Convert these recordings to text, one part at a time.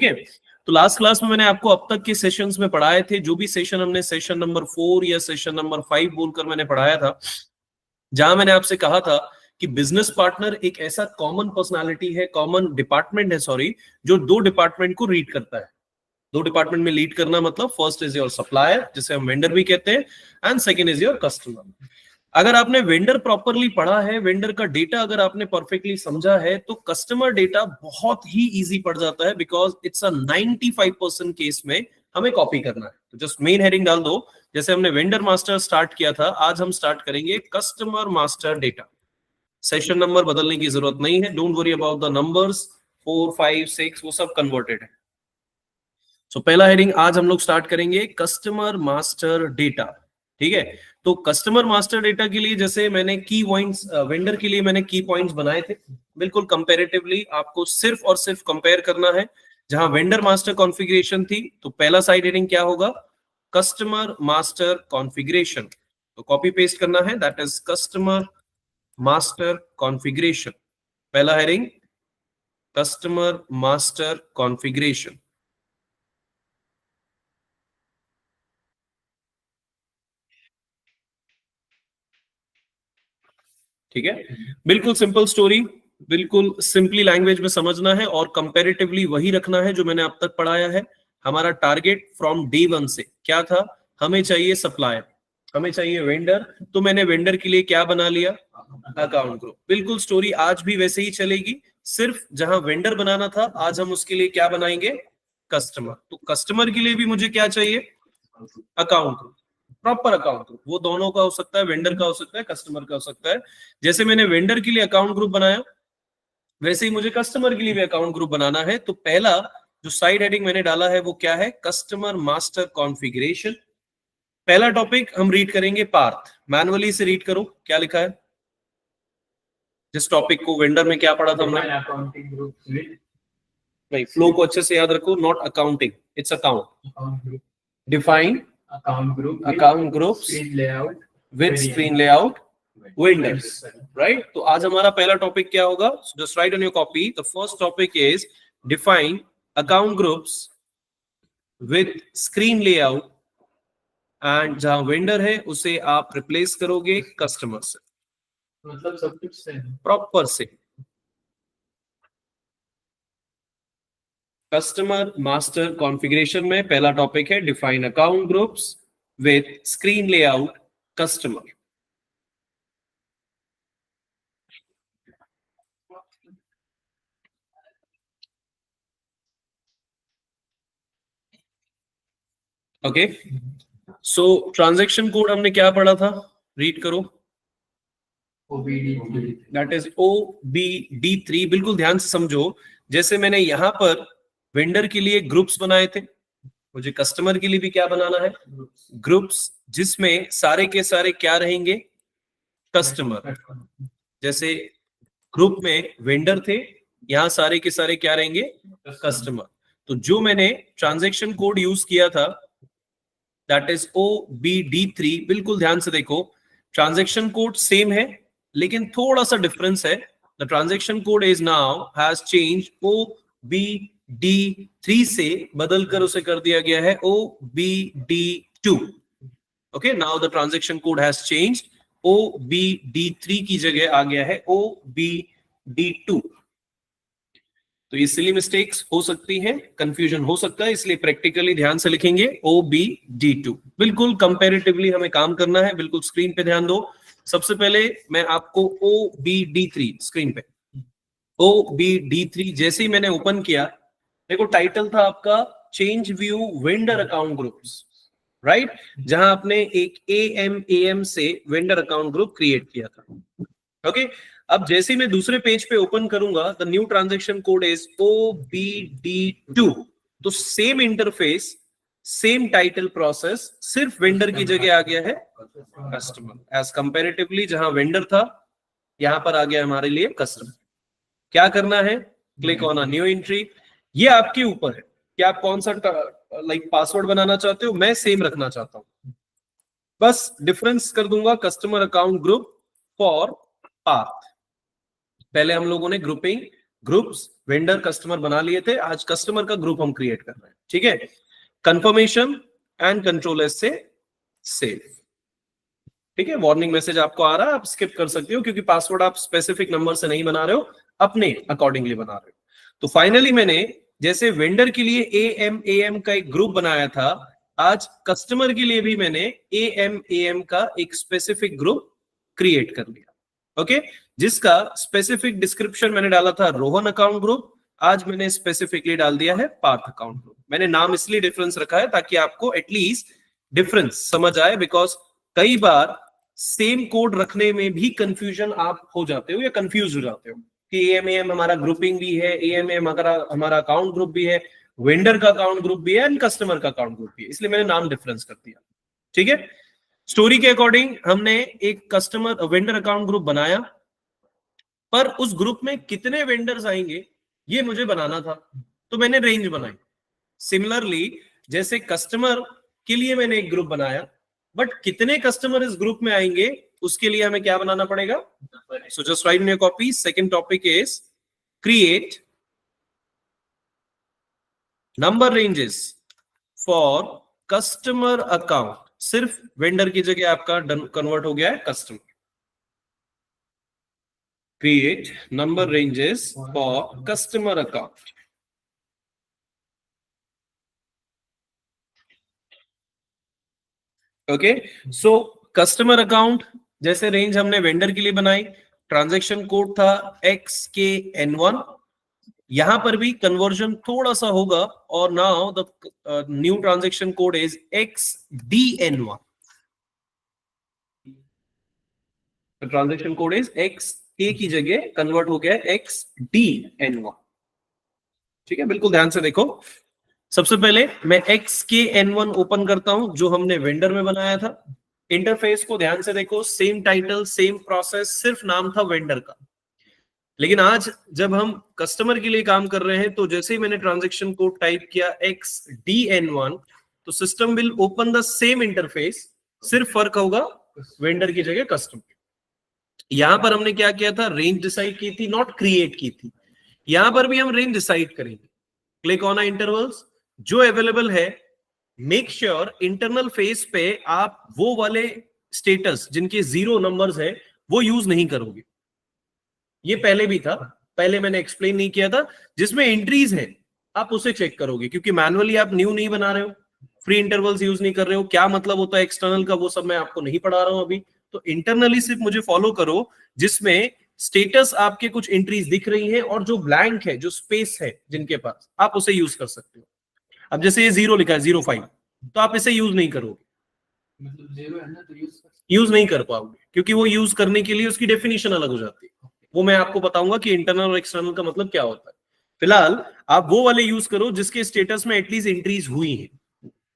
ठीक है। तो लास्ट क्लास में मैंने आपको अब तक के सेशंस में पढ़ाए थे, जो भी सेशन हमने सेशन नंबर 4 या सेशन नंबर 5 बोलकर मैंने पढ़ाया था, जहां मैंने आपसे कहा था कि बिजनेस पार्टनर एक ऐसा कॉमन पर्सनालिटी है, कॉमन डिपार्टमेंट है, सॉरी, जो दो डिपार्टमेंट को रीड करता है। दो डिपार्टमेंट में लीड करना मतलब फर्स्ट इज योर सप्लायर, जिसे हम वेंडर भी कहते हैं, and second is your customer. अगर आपने वेंडर प्रॉपरली पढ़ा है, वेंडर का डेटा अगर आपने परफेक्टली समझा है, तो कस्टमर डेटा बहुत ही इजी पड़ जाता है, बिकॉज इट्स अ 95% केस में हमें कॉपी करना है। तो जस्ट मेन हेडिंग डाल दो, जैसे हमने वेंडर मास्टर स्टार्ट किया था, आज हम स्टार्ट करेंगे customer master data. Session number बदलने की जरूरत नहीं है, don't worry about the numbers, 4 5 6 वो सब कन्वर्टेड है। सो पहला हेडिंग आज हम लोग स्टार्ट करेंगे कस्टमर मास्टर डेटा। ठीक है, तो कस्टमर मास्टर डेटा के लिए जैसे मैंने की पॉइंट्स, वेंडर के लिए मैंने की पॉइंट्स बनाए थे, बिल्कुल कंपैरेटिवली आपको सिर्फ और सिर्फ कंपेयर करना है। जहां वेंडर मास्टर कॉन्फ़िगरेशन थी, तो पहला साइड हेडिंग क्या होगा, कस्टमर मास्टर कॉन्फ़िगरेशन। तो कॉपी पेस्ट करना है, that is customer master configuration. पहला हेडिंग कस्टमर मास्टर कॉन्फ़िगरेशन। ठीक है, बिल्कुल सिंपल स्टोरी, बिल्कुल सिंपली लैंग्वेज में समझना है और कंपैरेटिवली वही रखना है जो मैंने अब तक पढ़ाया है। हमारा टारगेट फ्रॉम डे वन से क्या था, हमें चाहिए सप्लायर, हमें चाहिए वेंडर, तो मैंने वेंडर के लिए क्या बना लिया, अकाउंट ग्रुप। बिल्कुल स्टोरी आज भी वैसे ही चलेगी, सिर्फ जहां वेंडर बनाना था, आज हम उसके लिए क्या बनाएंगे, कस्टमर। तो कस्टमर के लिए भी मुझे क्या चाहिए, account group, proper account group. वो दोनों का हो सकता है, वेंडर का हो सकता है, कस्टमर का हो सकता है। जैसे मैंने वेंडर के लिए अकाउंट ग्रुप बनाया, वैसे ही मुझे कस्टमर के लिए भी अकाउंट ग्रुप बनाना है। तो पहला जो साइड हेडिंग मैंने डाला है वो क्या है, कस्टमर मास्टर कॉन्फ़िगरेशन। पहला टॉपिक हम रीड करेंगे पार्थ, मैनुअली से रीड करो क्या लिखा है। जिस टॉपिक को वेंडर में क्या पढ़ा था हमने, अकाउंटिंग ग्रुप नहीं, फ्लो को अच्छे से याद रखो, not accounting, it's account. Define account groups with screen layout Windows, right. तो आज हमारा पहला टॉपिक क्या होगा, just right on your copy, the first topic is define account groups with screen layout, and जहां वेंडर है उसे आप रिप्लेस करोगे कस्टमर से, मतलब सब कुछ प्रॉपर से। कस्टमर मास्टर कॉन्फ़िगरेशन में पहला टॉपिक है define account groups with screen layout customer. Okay, so transaction code हमने क्या पढ़ा था, रीड करो, दैट इज OBD3। बिल्कुल ध्यान से समझो, जैसे मैंने यहां पर वेंडर के लिए ग्रुप्स बनाए थे, मुझे कस्टमर के लिए भी क्या बनाना है, ग्रुप्स, जिसमें सारे के सारे क्या रहेंगे, कस्टमर। जैसे ग्रुप में वेंडर थे, यहां सारे के सारे क्या रहेंगे, कस्टमर। तो जो मैंने ट्रांजैक्शन कोड यूज किया था, दैट इज OBD3। बिल्कुल ध्यान से देखो, ट्रांजैक्शन कोड सेम है, लेकिन थोड़ा सा डिफरेंस है। The transaction code is now has change, OBD3 से बदलकर उसे कर दिया गया है OBD2। Okay, now the transaction code has change, OBD3 की जगह आ गया है OBD2। तो ये सिली मिस्टेक्स हो सकती हैं, कंफ्यूजन हो सकता है, इसलिए प्रैक्टिकली ध्यान से लिखेंगे OBD2। बिल्कुल कंपैरेटिवली हमें काम करना है, बिल्कुल स्क्रीन पे ध्यान दो। सबसे पहले मैं आपको OBD3 स्क्रीन पे, OBD3 जैसे ही मैंने ओपन किया, देखो टाइटल था आपका change view vendor account groups, right, जहां आपने एक AM से वेंडर अकाउंट ग्रुप क्रिएट किया था। ओके, अब जैसे मैं दूसरे पेज पे ओपन करूंगा, the new transaction code is OBD2। तो same interface, same title process, सिर्फ वेंडर की जगह आ गया है कस्टमर। एज कंपैरेटिवली जहां वेंडर था, यहां पर आ गया हमारे लिए कस्टमर। क्या करना है, click on a new entry. ये आपके ऊपर है कि आप कौन सा पासवर्ड बनाना चाहते हो, मैं सेम रखना चाहता हूं, बस डिफरेंस कर दूंगा customer account group for path. पहले हम लोगों ने ग्रुपिंग ग्रुप्स वेंडर कस्टमर बना लिए थे, आज कस्टमर का ग्रुप हम क्रिएट कर रहे हैं, ठीक है। कंफर्मेशन एंड कंट्रोल एस से सेव, ठीक है। वार्निंग मैसेज आपको आ रहा है, आप स्किप कर सकते हो क्योंकि पासवर्ड आप स्पेसिफिक नंबर से नहीं बना रहे हो, अपने अकॉर्डिंगली बना रहे हो। तो फाइनली मैंने जैसे वेंडर के लिए एएम का एक ग्रुप बनाया था, आज कस्टमर के लिए भी मैंने एएम का एक स्पेसिफिक ग्रुप क्रिएट कर लिया, ओके। जिसका स्पेसिफिक डिस्क्रिप्शन मैंने डाला था रोहन अकाउंट ग्रुप, आज मैंने स्पेसिफिकली डाल दिया है पार्थ अकाउंट ग्रुप। मैंने नाम इसलिए डिफरेंस रखा है ताकि आपको एटलीस्ट डिफरेंस समझ आए, बिकॉज कई बार सेम कोड रखने में भी कंफ्यूजन आप हो जाते हो या कंफ्यूज हो जाते हो कि एएम हमारा ग्रुपिंग भी है, एएम हमारा अकाउंट ग्रुप भी है, वेंडर का अकाउंट ग्रुप भी है एंड कस्टमर का अकाउंट ग्रुप भी है, इसलिए मैंने नाम डिफरेंस कर दिया, ठीक है। स्टोरी के अकॉर्डिंग हमने एक कस्टमर वेंडर अकाउंट ग्रुप बनाया, पर उस ग्रुप में कितने वेंडर्स आएंगे ये मुझे बनाना था, तो मैंने रेंज बनाई। सिमिलरली जैसे कस्टमर के लिए मैंने एक ग्रुप बनाया, बट कितने कस्टमर इस ग्रुप में आएंगे उसके लिए हमें क्या बनाना पड़ेगा। So just write in your copy, second topic is create number ranges for customer account. सिर्फ वेंडर की जगह आपका कन्वर्ट हो गया है customer. Create number ranges for customer account, okay. So customer account जैसे रेंज हमने वेंडर के लिए बनाई, ट्रांजैक्शन कोड था XKN1, यहां पर भी कन्वर्जन थोड़ा सा होगा और now the new transaction code is XDN1। Transaction code is XK की जगह कन्वर्ट हो गया XDN1, ठीक है। बिल्कुल ध्यान से देखो, सबसे पहले मैं XKN1 ओपन करता हूं जो हमने वेंडर में बनाया था। इंटरफेस को ध्यान से देखो, सेम टाइटल सेम प्रोसेस, सिर्फ नाम था वेंडर का। लेकिन आज जब हम कस्टमर के लिए काम कर रहे हैं तो जैसे ही मैंने ट्रांजैक्शन कोड टाइप किया XDN1, तो system will open the same interface, सिर्फ फर्क होगा वेंडर की जगह कस्टमर। यहां पर हमने क्या किया था, रेंज डिसाइड की थी, नॉट क्रिएट की थी। यहां पर भी हम रेंज डिसाइड करेंगे। क्लिक ऑन इंटरवल्स जो अवेलेबल है, मेक श्योर इंटरनल फेस पे आप वो वाले स्टेटस जिनके 0 नंबर्स है वो यूज नहीं करोगे। ये पहले भी था, पहले मैंने एक्सप्लेन नहीं किया था। जिसमें एंट्रीज है आप उसे चेक करोगे, क्योंकि मैनुअली आप न्यू नहीं बना रहे हो, फ्री इंटरवल्स यूज नहीं कर रहे हो। क्या मतलब होता है एक्सटर्नल का वो सब मैं आपको नहीं पढ़ा रहा हूं अभी। तो इंटरनली सिर्फ मुझे फॉलो करो, जिसमें स्टेटस आपके कुछ एंट्रीज दिख रही है और जो ब्लैंक है, जो स्पेस है जिनके पास, आप उसे यूज कर सकते हो। अब जैसे ये 0 लिखा है 05, तो आप इसे यूज नहीं करोगे, मतलब 0 है ना, तो यूज नहीं कर पाओगे, क्योंकि वो यूज करने के लिए उसकी डेफिनेशन अलग हो जाती है। वो मैं आपको बताऊंगा कि इंटरनल और एक्सटर्नल का मतलब क्या होता है। फिलहाल आप वो वाले यूज करो जिसके स्टेटस में एटलीस्ट एंट्रीज हुई है।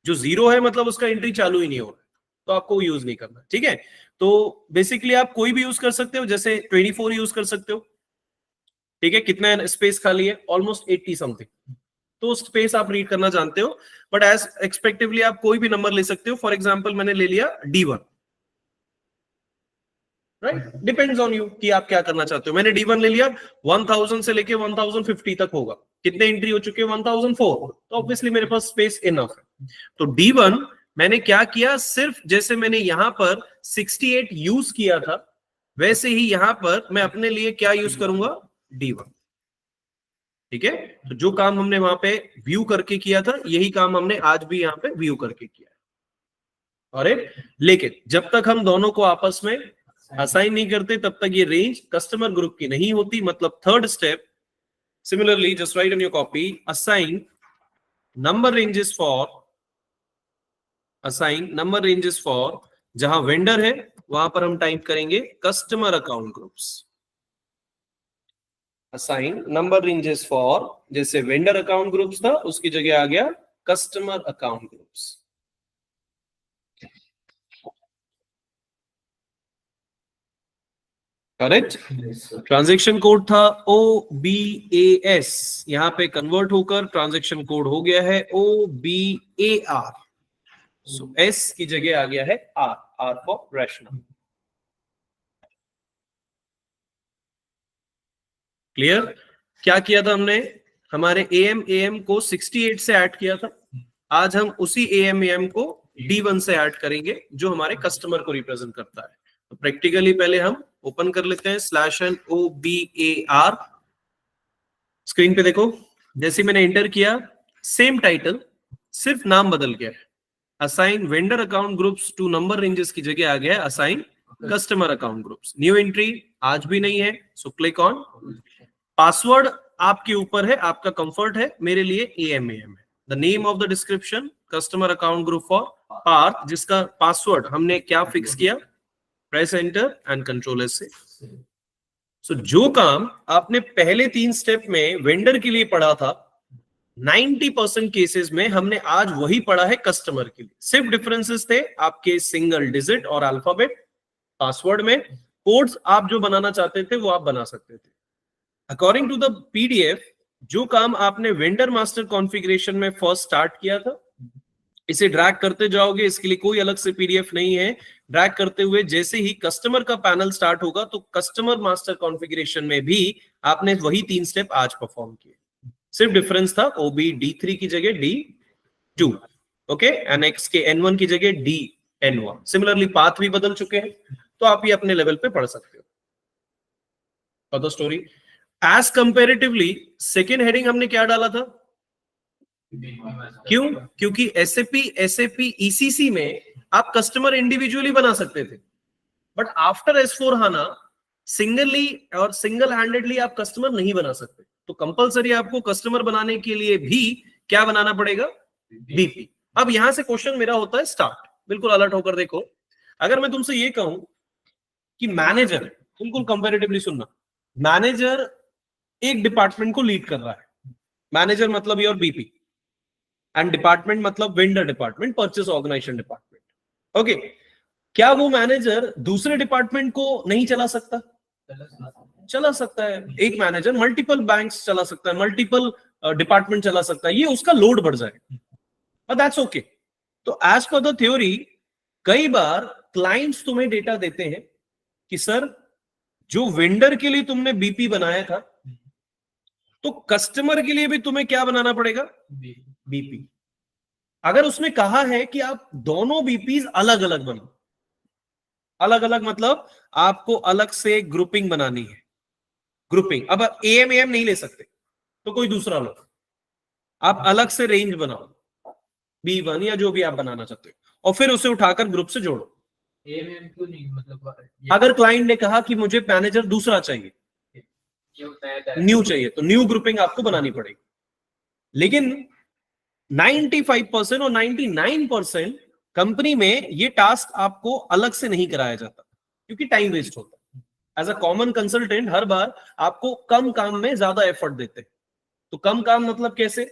जो 0 है मतलब उसका एंट्री चालू ही नहीं हो रहा है, तो आपको यूज नहीं करना, ठीक है। तो बेसिकली आप कोई भी यूज कर सकते हो, जैसे 24 यूज कर सकते हो, ठीक है। कितना स्पेस खाली है, ऑलमोस्ट 80 समथिंग, तो स्पेस आप रीड करना जानते हो। बट एज एक्सपेक्टिवली आप कोई भी नंबर ले सकते हो। फॉर एग्जांपल मैंने ले लिया D1, right, depends on you कि आप क्या करना चाहते हो। मैंने D1 ले लिया, 1000 से लेके 1050 तक होगा। कितने एंट्री हो चुके हैं, 1004, तो ऑब्वियसली मेरे पास स्पेस इनफ है। तो D1 मैंने क्या किया, सिर्फ जैसे मैंने यहां पर 68 यूज किया था, वैसे ही यहां पर मैं अपने लिए क्या यूज करूंगा, D1, ठीक है। तो जो काम हमने वहां पे व्यू करके किया था, यही काम हमने आज भी यहां पे व्यू करके किया है। और लेकिन जब तक हम दोनों को आपस में असाइन नहीं करते तब तक ये रेंज कस्टमर ग्रुप की नहीं होती। मतलब third step, similarly just write in your copy, assign number ranges for जहां वेंडर है वहां पर हम टाइप करेंगे customer account groups. Assign number ranges for, जैसे वेंडर अकाउंट ग्रुप्स था उसकी जगह आ गया customer account groups, correct. Transaction code था OBAS, यहां पे कन्वर्ट होकर ट्रांजैक्शन कोड हो गया है OBAR। सो S की जगह आ गया है R फॉर रैशनल। क्लियर। क्या किया था हमने, हमारे एएम को 68 से ऐड किया था, आज हम उसी एएम को D1 से ऐड करेंगे जो हमारे कस्टमर को रिप्रेजेंट करता है। तो प्रैक्टिकली पहले हम ओपन कर लेते हैं /NOBAR, स्क्रीन पे देखो, जैसे मैंने इंटर किया सेम टाइटल, सिर्फ नाम बदल गया है, assign vendor account groups to number ranges की जगह आ गया है assign customer account groups. New entry आज भी नहीं है, सो क्लिक ऑन। पासवर्ड आपके ऊपर है, आपका कंफर्ट है, मेरे लिए एएम है। The name of the description customer account group for Parth, जिसका पासवर्ड हमने क्या फिक्स किया, press enter and control S से। सो जो काम आपने पहले 3 स्टेप में वेंडर के लिए पढ़ा था, 90% केसेस में हमने आज वही पढ़ा है कस्टमर के लिए। सिर्फ डिफरेंसेस थे आपके सिंगल डिजिट और अल्फाबेट पासवर्ड में। कोड्स आप जो बनाना चाहते थे वो आप बना सकते थे अकॉर्डिंग टू द पीडीएफ। जो काम आपने वेंडर मास्टर कॉन्फ़िगरेशन में फर्स्ट स्टार्ट किया था, इसे ड्रैग करते जाओगे, इसके लिए कोई अलग से पीडीएफ नहीं है। ड्रैग करते हुए जैसे ही कस्टमर का पैनल स्टार्ट होगा तो कस्टमर मास्टर कॉन्फ़िगरेशन में भी आपने वही 3 स्टेप आज परफॉर्म किए। सिर्फ डिफरेंस था OB D3 की जगह D2, ओके, NX के N1 की जगह DN1। सिमिलरली पाथ भी बदल चुके हैं, तो आप ये अपने लेवल पे पढ़ सकते हो। For the story as comparatively second heading हमने क्या डाला था, क्यों? क्योंकि SAP ECC में आप कस्टमर इंडिविजुअली बना सकते थे, but after S4 HANA singly और सिंगल हैंडेडली आप कस्टमर नहीं बना सकते। तो कंपलसरी आपको कस्टमर बनाने के लिए भी क्या बनाना पड़ेगा, BP। अब यहां से क्वेश्चन मेरा होता है स्टार्ट, बिल्कुल अलर्ट होकर देखो। अगर मैं तुमसे ये कहूं कि मैनेजर, बिल्कुल कंपैरेटिवली सुनना, मैनेजर एक डिपार्टमेंट को लीड कर रहा है, मैनेजर मतलब योर BP एंड डिपार्टमेंट मतलब vendor department, purchase organization department, okay. क्या वो मैनेजर दूसरे डिपार्टमेंट को नहीं चला सकता? चला सकता है। एक मैनेजर मल्टीपल बैंक्स चला सकता है, मल्टीपल डिपार्टमेंट चला सकता है, ये उसका लोड बढ़ जाएगा, बट दैट्स ओके। तो एज पर द थ्योरी कई बार क्लाइंट्स तुम्हें डेटा देते हैं कि सर जो वेंडर के लिए तुमने बीपी बनाया था, तो कस्टमर के लिए भी तुम्हें क्या बनाना पड़ेगा, बीपी। अगर उसने कहा है कि आप दोनों बीपीज अलग अलग बनाओ, अलग अलग मतलब आपको अलग से ग्रुपिंग बनानी है, ग्रुपिंग। अब आप एएम नहीं ले सकते तो कोई दूसरा लो, आप अलग से रेंज बनाओ B1 या जो भी आप बनाना चाहते हो, और फिर उसे उठाकर ग्रुप से जोड़ो। एएमएम क्यों नहीं, मतलब अगर क्लाइंट ने कहा कि मुझे मैनेजर दूसरा चाहिए, न्यू चाहिए, तो न्यू ग्रुपिंग आपको बनानी पड़ेगी। लेकिन 95% और 99% कंपनी में ये टास्क आपको अलग से नहीं कराया जाता, क्योंकि टाइम वेस्ट होता है। एज अ कॉमन कंसल्टेंट हर बार आपको कम काम में ज्यादा एफर्ट देते हैं। तो कम काम मतलब कैसे,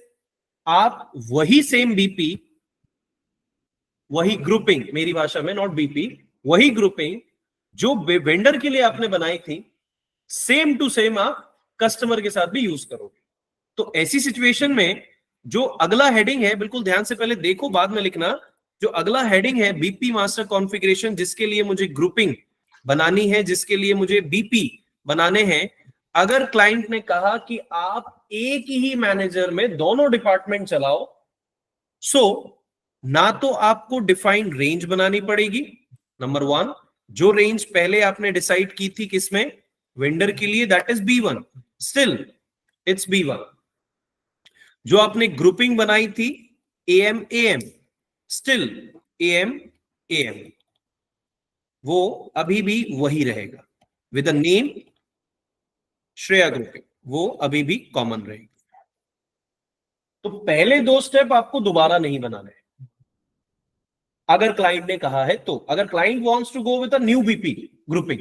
आप वही सेम बीपी, वही ग्रुपिंग, मेरी भाषा में नॉट बीपी, वही ग्रुपिंग जो वेंडर के लिए आपने बनाई थी, सेम टू सेम आप कस्टमर के साथ भी यूज करोगे। तो ऐसी सिचुएशन में जो अगला हेडिंग है, बिल्कुल ध्यान से पहले देखो बाद में लिखना, जो अगला हेडिंग है बीपी मास्टर कॉन्फ़िगरेशन, जिसके लिए मुझे ग्रुपिंग बनानी है, जिसके लिए मुझे बीपी बनाने हैं। अगर क्लाइंट ने कहा कि आप एक ही मैनेजर में दोनों डिपार्टमेंट चलाओ, सो ना तो आपको डिफाइंड रेंज बनानी पड़ेगी, नंबर 1, जो रेंज पहले आपने डिसाइड की थी किसमें, वेंडर के लिए, that is B1, still it's B1। जो आपने ग्रुपिंग बनाई थी AM स्टिल AM, वो अभी भी वही रहेगा with a name Shreya grouping, वो अभी भी कॉमन रहेगी। तो पहले 2 स्टेप आपको दोबारा नहीं बनाने हैं अगर क्लाइंट ने कहा है तो। अगर client wants to go with a new BP grouping,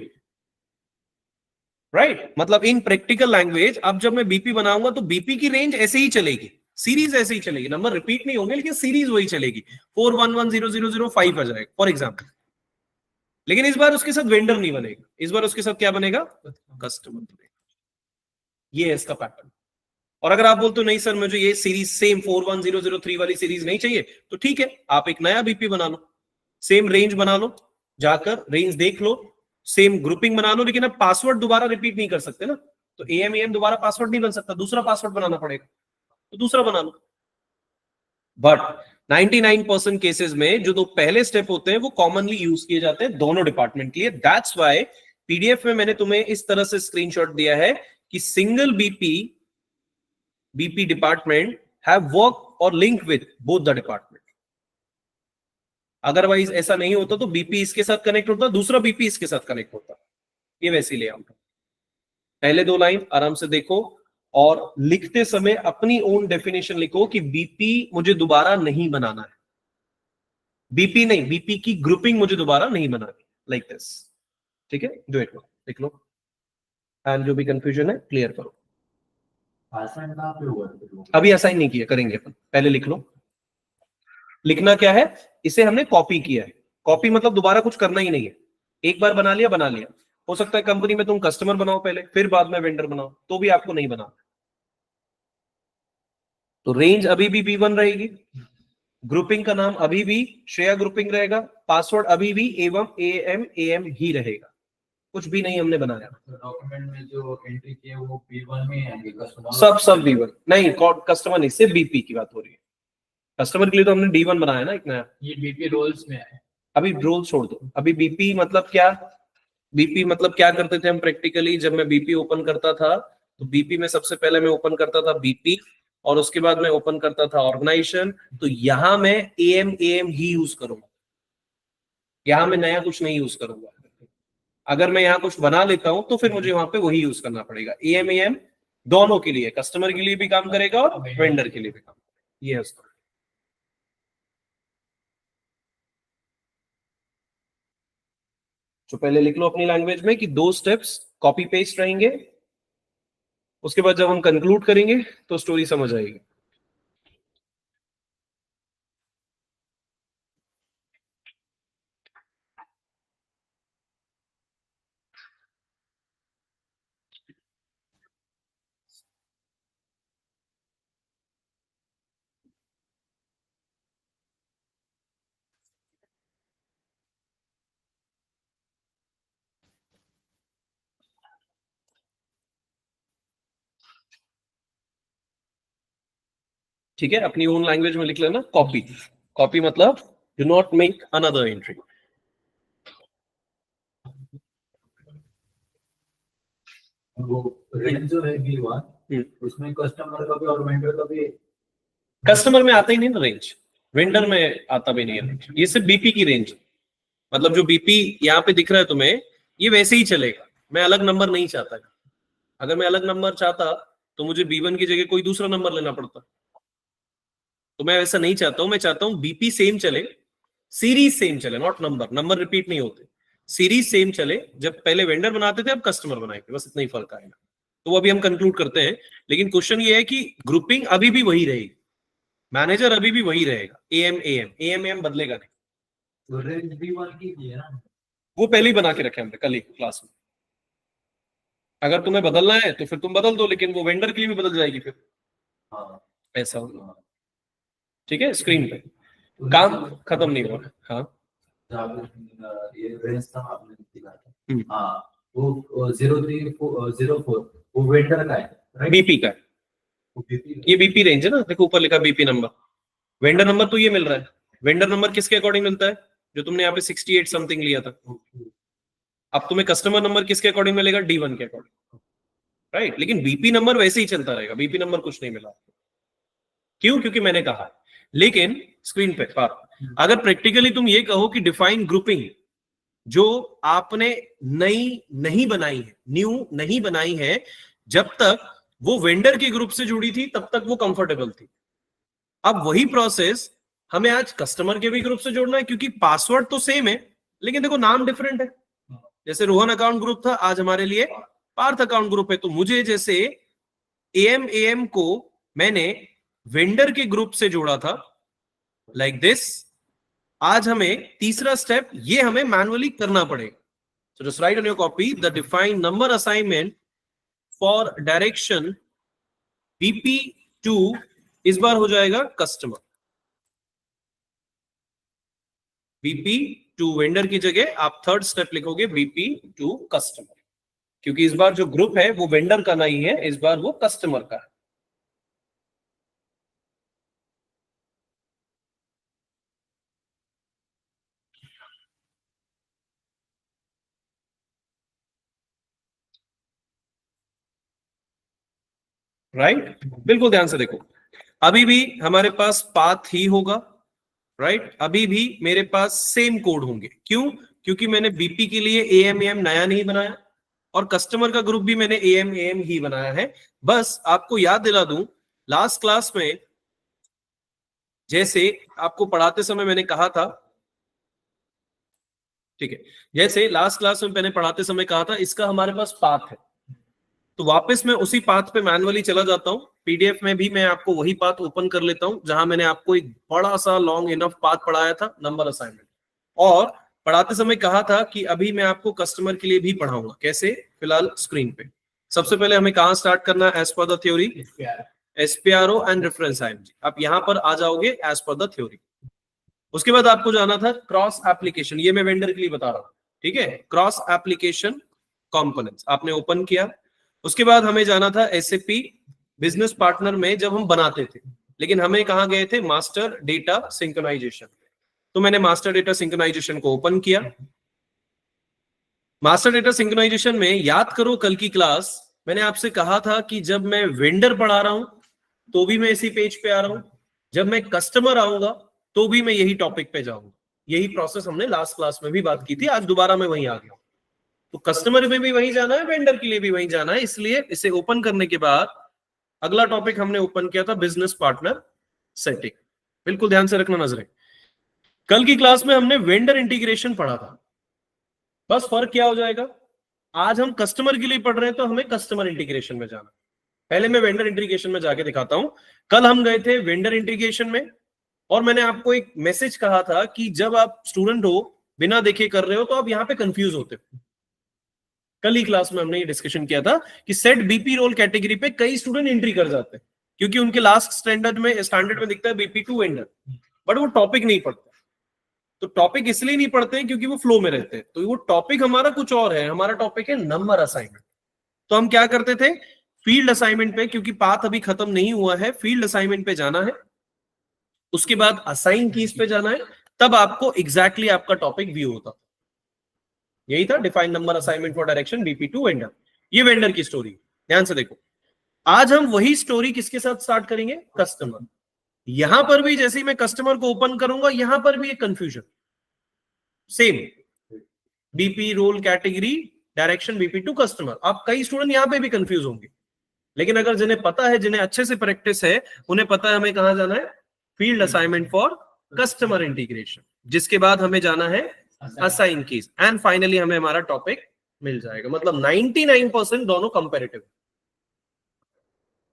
right, मतलब इन प्रैक्टिकल लैंग्वेज, अब जब मैं बीपी बनाऊंगा तो बीपी की रेंज ऐसे ही चलेगी, सीरीज ऐसे ही चलेगी, नंबर रिपीट नहीं होंगे, लेकिन सीरीज वही चलेगी, 41100005 आ जाएगा फॉर एग्जाम्पल। लेकिन इस बार उसके साथ वेंडर नहीं बनेगा, इस बार उसके साथ क्या बनेगा, कस्टमर बनेगा। ये है इसका पैटर्न। और अगर आप बोलते हो नहीं सर मुझे ये सीरीज सेम 41003 वाली सीरीज नहीं चाहिए, तो ठीक है, आप एक नया बीपी बना लो, सेम रेंज बना लो, जाकर रेंज देख लो, सेम ग्रुपिंग बना लो, लेकिन अब पासवर्ड दोबारा रिपीट नहीं कर सकते ना, तो AMAM दोबारा पासवर्ड नहीं बन सकता, दूसरा पासवर्ड बनाना पड़ेगा, तो दूसरा बना लो। बट 99% केसेस में जो दो पहले स्टेप होते हैं वो कॉमनली यूज किए जाते हैं दोनों डिपार्टमेंट के लिए। दैट्स व्हाई PDF में मैंने तुम्हें इस तरह से स्क्रीनशॉट दिया है कि single BP department have work और link with both the department. Otherwise ऐसा नहीं होता तो BP इसके साथ कनेक्ट होता, दूसरा BP इसके साथ कनेक्ट होता। ये वैसे लेआउट है। पहले दो लाइन आराम से देखो और लिखते समय अपनी ओन डेफिनेशन लिखो कि BP मुझे दोबारा नहीं बनाना है, BP नहीं, BP की ग्रुपिंग मुझे दोबारा नहीं बनानी, लाइक दिस। ठीक है, डू इट, लिख लो एंड जो भी कंफ्यूजन है क्लियर करो। अभी असाइन नहीं किया, करेंगे अपन, पहले लिख लो। लिखना क्या है, इसे हमने कॉपी किया है। कॉपी मतलब दोबारा कुछ करना ही नहीं है, एक बार बना लिया बना लिया। हो सकता है कंपनी में तुम कस्टमर बनाओ पहले, फिर बाद में वेंडर बनाओ, तो भी आपको नहीं बनाना। तो रेंज अभी भी B1 रहेगी, ग्रुपिंग का नाम अभी भी श्रेया ग्रुपिंग रहेगा, पासवर्ड अभी भी एवं AM ही रहेगा, कुछ भी नहीं हमने बनाया। डॉक्यूमेंट में जो एंट्री की है वो B1 में है, कस्टमर सब B1 नहीं, कस्टमर नहीं, सिर्फ BP की बात हो रही है। कस्टमर के लिए तो हमने D1 बनाया ना एक नया। ये BP रोल्स में है। अभी रोल छोड़ दो, अभी BP मतलब क्या, BP मतलब क्या करते थे हम प्रैक्टिकली। जब मैं BP ओपन करता था तो BP में सबसे पहले मैं ओपन करता था BP और उसके बाद मैं ओपन करता था ऑर्गेनाइजेशन। तो यहां मैं AM ही यूज करूंगा, यहां मैं नया कुछ नहीं यूज करूंगा। अगर मैं यहां कुछ बना लेता हूं तो फिर मुझे वहां पे वही यूज करना पड़ेगा। AM दोनों के लिए, कस्टमर के लिए भी काम करेगा और वेंडर के लिए भी काम करेगा। ये है उसका। तो पहले लिख लो अपनी लैंग्वेज में कि 2 स्टेप्स कॉपी पेस्ट रहेंगे, उसके बाद जब हम कंक्लूड करेंगे तो स्टोरी समझ आएगी। ठीक है, अपनी ओन लैंग्वेज में लिख लेना कॉपी। कॉपी मतलब do not make another entry. वो रेंज जो है B1 उसमें कस्टमर का भी और वेंडर का भी। कस्टमर में आता ही नहीं ना रेंज, वेंडर में आता भी नहीं है रेंज, ये सिर्फ BP की रेंज। मतलब जो BP यहाँ पे दिख रहा है तुम्हें, ये वैसे ही चलेगा। मैं अलग नंबर नहीं चाहता। अगर मैं अलग नंबर चाहता तो मुझे B1 की जगह कोई दूसरा नंबर लेना पड़ता। तो मैं वैसा नहीं चाहता हूं, मैं चाहता हूं BP सेम चले, सीरीज सेम चले, नॉट नंबर। नंबर रिपीट नहीं होते, सीरीज सेम चले। जब पहले वेंडर बनाते थे अब कस्टमर बनाएंगे, बस इतना ही फर्क आएगा। तो वो अभी हम कंक्लूड करते हैं। लेकिन क्वेश्चन ये है कि ग्रुपिंग अभी भी वही रहेगी, मैनेजर अभी भी वही रहेगा, AM बदलेगा नहीं। तो रेंज B1 की है ना, वो पहले ही बना के रखे हमने कल ही क्लास में। अगर तुम्हें बदलना है तो फिर तुम बदल दो, लेकिन वो वेंडर के लिए भी बदल जाएगी फिर। हाँ ऐसा होगा। ठीक है, स्क्रीन पे काम खत्म नहीं हुआ। हाँ ये रेंज था आपने दिखाया। हाँ वो 0304 वो वेंडर का है, राइट? BP का है। वो BP ये BP रेंज है ना, देखो ऊपर लिखा BP नंबर। वेंडर नंबर तो ये मिल रहा है। वेंडर नंबर किसके अकॉर्डिंग मिलता है, जो तुमने यहाँ पे 68 समथिंग लिया था। अब तुम्हें कस्टमर नंबर किसके अकॉर्डिंग मिलेगा, D1 के अकॉर्डिंग, राइट। लेकिन BP नंबर वैसे ही चलता रहेगा, BP नंबर कुछ नहीं मिला। क्यों, क्योंकि मैंने कहा। लेकिन स्क्रीन पे बात, अगर प्रैक्टिकली तुम ये कहो कि डिफाइन ग्रुपिंग जो आपने नई नहीं बनाई है, न्यू नहीं बनाई है, जब तक वो वेंडर के ग्रुप से जुड़ी थी तब तक वो कंफर्टेबल थी। अब वही प्रोसेस हमें आज कस्टमर के भी ग्रुप से जोड़ना है, क्योंकि पासवर्ड तो सेम है लेकिन देखो नाम डिफरेंट है। जैसे रोहन अकाउंट ग्रुप था, आज हमारे लिए पार्थ अकाउंट ग्रुप है। तो मुझे जैसे AM को मैंने वेंडर के ग्रुप से जोड़ा था, लाइक दिस। आज हमें तीसरा स्टेप ये हमें मैनुअली करना पड़ेगा। So just write on your copy the defined number assignment for direction BP2 इस बार हो जाएगा कस्टमर। BP2 वेंडर की जगह आप थर्ड स्टेप लिखोगे BP2 कस्टमर। क्योंकि इस बार जो ग्रुप है वो वेंडर का नहीं है, इस बार वो कस्टमर का है। राइट, बिल्कुल ध्यान से देखो, अभी भी हमारे पास पाथ ही होगा, राइट, अभी भी मेरे पास सेम कोड होंगे। क्यों? क्योंकि मैंने बीपी के लिए एएम नया नहीं बनाया और कस्टमर का ग्रुप भी मैंने एएम ही बनाया है। बस आपको याद दिला दूं, लास्ट क्लास में जैसे आपको पढ़ाते समय मैंने कहा था, ठीक है, जैसे लास्ट क्लास में मैंने पढ़ाते समय कहा था इसका हमारे पास पाथ है, तो वापस मैं उसी पाथ पे मैनुअली चला जाता हूं। पीडीएफ में भी मैं आपको वही पाथ ओपन कर लेता हूं जहां मैंने आपको एक बड़ा सा लॉन्ग इनफ पाथ पढ़ाया था, नंबर असाइनमेंट, और पढ़ाते समय कहा था कि अभी मैं आपको कस्टमर के लिए भी पढ़ाऊंगा। कैसे? फिलहाल स्क्रीन पे सबसे पहले हमें कहां स्टार्ट करना है? As per the theory, SPRO and reference IMG. आप यहां पर आ जाओगे एज पर द थ्योरी। उसके बाद आपको जाना था क्रॉस एप्लीकेशन, ये मैं वेंडर के लिए बता रहा हूं, ठीक है, क्रॉस एप्लीकेशन कंपोनेंट्स आपने ओपन किया। उसके बाद हमें जाना था एसएपी बिजनेस पार्टनर में, जब हम बनाते थे, लेकिन हमें कहां गए थे? Master data synchronization. तो मैंने मास्टर डेटा सिंक्रोनाइजेशन को ओपन किया। मास्टर डेटा सिंक्रोनाइजेशन में याद करो कल की क्लास मैंने आपसे कहा था कि जब मैं वेंडर पढ़ा रहा हूं तो भी मैं इसी पेज पे आ रहा हूं, जब मैं कस्टमर आऊंगा तो भी मैं यही टॉपिक पे जाऊंगा। यही प्रोसेस हमने लास्ट क्लास में भी बात की थी, आज दोबारा मैं वहीं आ गया। तो कस्टमर में भी वहीं जाना है, वेंडर के लिए भी वहीं जाना है, इसलिए इसे ओपन करने के बाद अगला टॉपिक हमने ओपन किया था बिजनेस पार्टनर सेटिंग। बिल्कुल ध्यान से रखना नजरें, कल की क्लास में हमने वेंडर इंटीग्रेशन पढ़ा था। बस फर्क क्या हो जाएगा, आज हम कस्टमर के लिए पढ़ रहे हैं तो हमें कस्टमर इंटीग्रेशन में जाना। पहले मैं वेंडर इंटीग्रेशन में जाके दिखाता हूं। कल हम गए थे वेंडर इंटीग्रेशन में और मैंने आपको एक मैसेज कहा था कि जब आप स्टूडेंट हो, बिना देखे कर रहे हो, तो आप यहां पे कंफ्यूज होते हो। कल ही क्लास में हमने ये डिस्कशन किया था कि सेट बीपी रोल कैटेगरी पे कई स्टूडेंट एंट्री कर जाते हैं क्योंकि उनके लास्ट स्टैंडर्ड में दिखता है बीपी टू वेंडर, बट वो टॉपिक नहीं पढ़ते। तो टॉपिक इसलिए नहीं पढ़ते हैं क्योंकि वो फ्लो में रहते हैं, तो वो टॉपिक हमारा कुछ और है, हमारा टॉपिक है नंबर असाइनमेंट। तो हम क्या करते थे? फील्ड असाइनमेंट पे, क्योंकि पाथ अभी खत्म नहीं हुआ है, फील्ड असाइनमेंट पे जाना है, उसके बाद असाइन कीज पे जाना है, तब आपको एग्जैक्टली आपका टॉपिक व्यू होता। यही था define number assignment for direction BP to vendor. ये वेंडर की स्टोरी, ध्यान से देखो। आज हम वही स्टोरी किसके साथ स्टार्ट करेंगे? कस्टमर। यहां पर भी जैसे ही मैं कस्टमर को ओपन करूंगा, यहां पर भी एक confusion, same BP role category direction BP to customer. आप कई स्टूडेंट यहां पे भी कंफ्यूज होंगे, लेकिन अगर जिन्हें पता है, जिन्हें अच्छे से प्रैक्टिस है, उन्हें पता है हमें कहां जाना है, field assignment for customer integration, जिसके बाद हमें जाना है असाइन कीज, एंड फाइनली हमें हमारा टॉपिक मिल जाएगा। मतलब 99% दोनों कंपैरेटिव।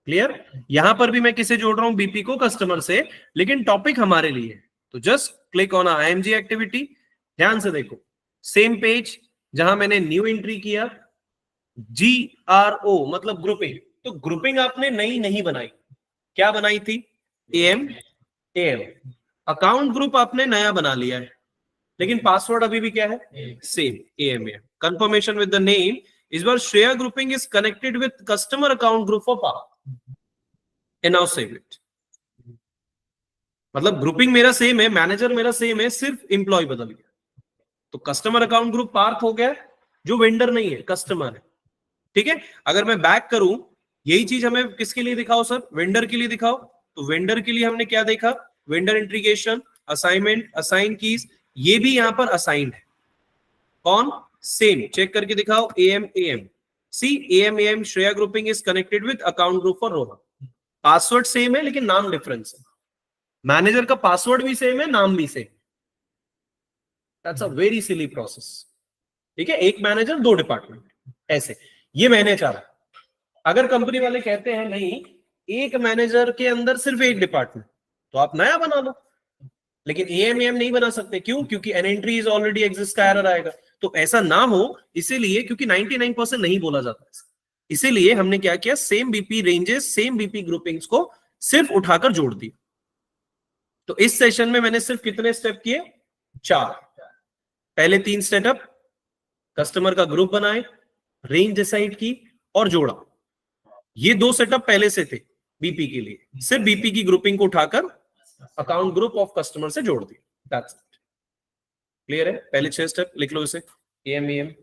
क्लियर? यहां पर भी मैं किसे जोड़ रहा हूं? बीपी को कस्टमर से, लेकिन टॉपिक हमारे लिए है। तो just click on IMG activity. ध्यान से देखो, सेम पेज जहां मैंने न्यू एंट्री किया, GRO मतलब ग्रुपिंग। तो ग्रुपिंग आपने नई नहीं बनाई, क्या बनाई थी? AM AM। अकाउंट ग्रुप आपने नया बना लिया है, लेकिन पासवर्ड अभी भी क्या है? Same AM। Confirmation with the name, इस बार Shreya grouping is connected with customer account group for power, and now save it. मतलब ग्रुपिंग मेरा सेम है, मैनेजर मेरा सेम है, सिर्फ एम्प्लॉय बदल गया। तो कस्टमर अकाउंट ग्रुप पार्थ हो गया, जो वेंडर नहीं है, कस्टमर है। ठीक है, अगर मैं बैक करूं, यही चीज हमें किसके लिए दिखाओ सर? वेंडर के लिए दिखाओ। तो वेंडर के लिए हमने क्या देखा? Vendor integration, assignment, assign keys, ये भी यहां पर असाइंड है। कौन? सेम। चेक करके दिखाओ, AM see AM Shreya grouping is connected with account group for Rohan. Password same है लेकिन नाम डिफरेंस है। मैनेजर का पासवर्ड भी सेम है, नाम भी same. That's a very silly process. ठीक है, एक मैनेजर दो डिपार्टमेंट, ऐसे ये मैंने चाहा। अगर कंपनी वाले कहते हैं नहीं, एक मैनेजर के अंदर सिर्फ एक डिपार्टमेंट, तो आप नया बना लो, लेकिन AM नहीं बना सकते। क्यों? क्योंकि an entry is already exist का एरर आएगा। तो ऐसा ना हो इसीलिए, क्योंकि 99% नहीं बोला जाता है, इसीलिए हमने क्या किया, same BP ranges, same BP groupings को सिर्फ उठाकर जोड़ दिया। तो इस सेशन में मैंने सिर्फ कितने स्टेप किए? 4। पहले 3 सेटअप, कस्टमर का ग्रुप बनाए, रेंज डिसाइड की और जोड़ा। ये दो सेटअप पहले से थे बीपी के लिए, सिर्फ बीपी की ग्रुपिंग को उठाकर अकाउंट ग्रुप ऑफ कस्टमर से जोड़ दिया। That's it. क्लियर है? पहले 6 स्टेप लिख लो इसे, एएम।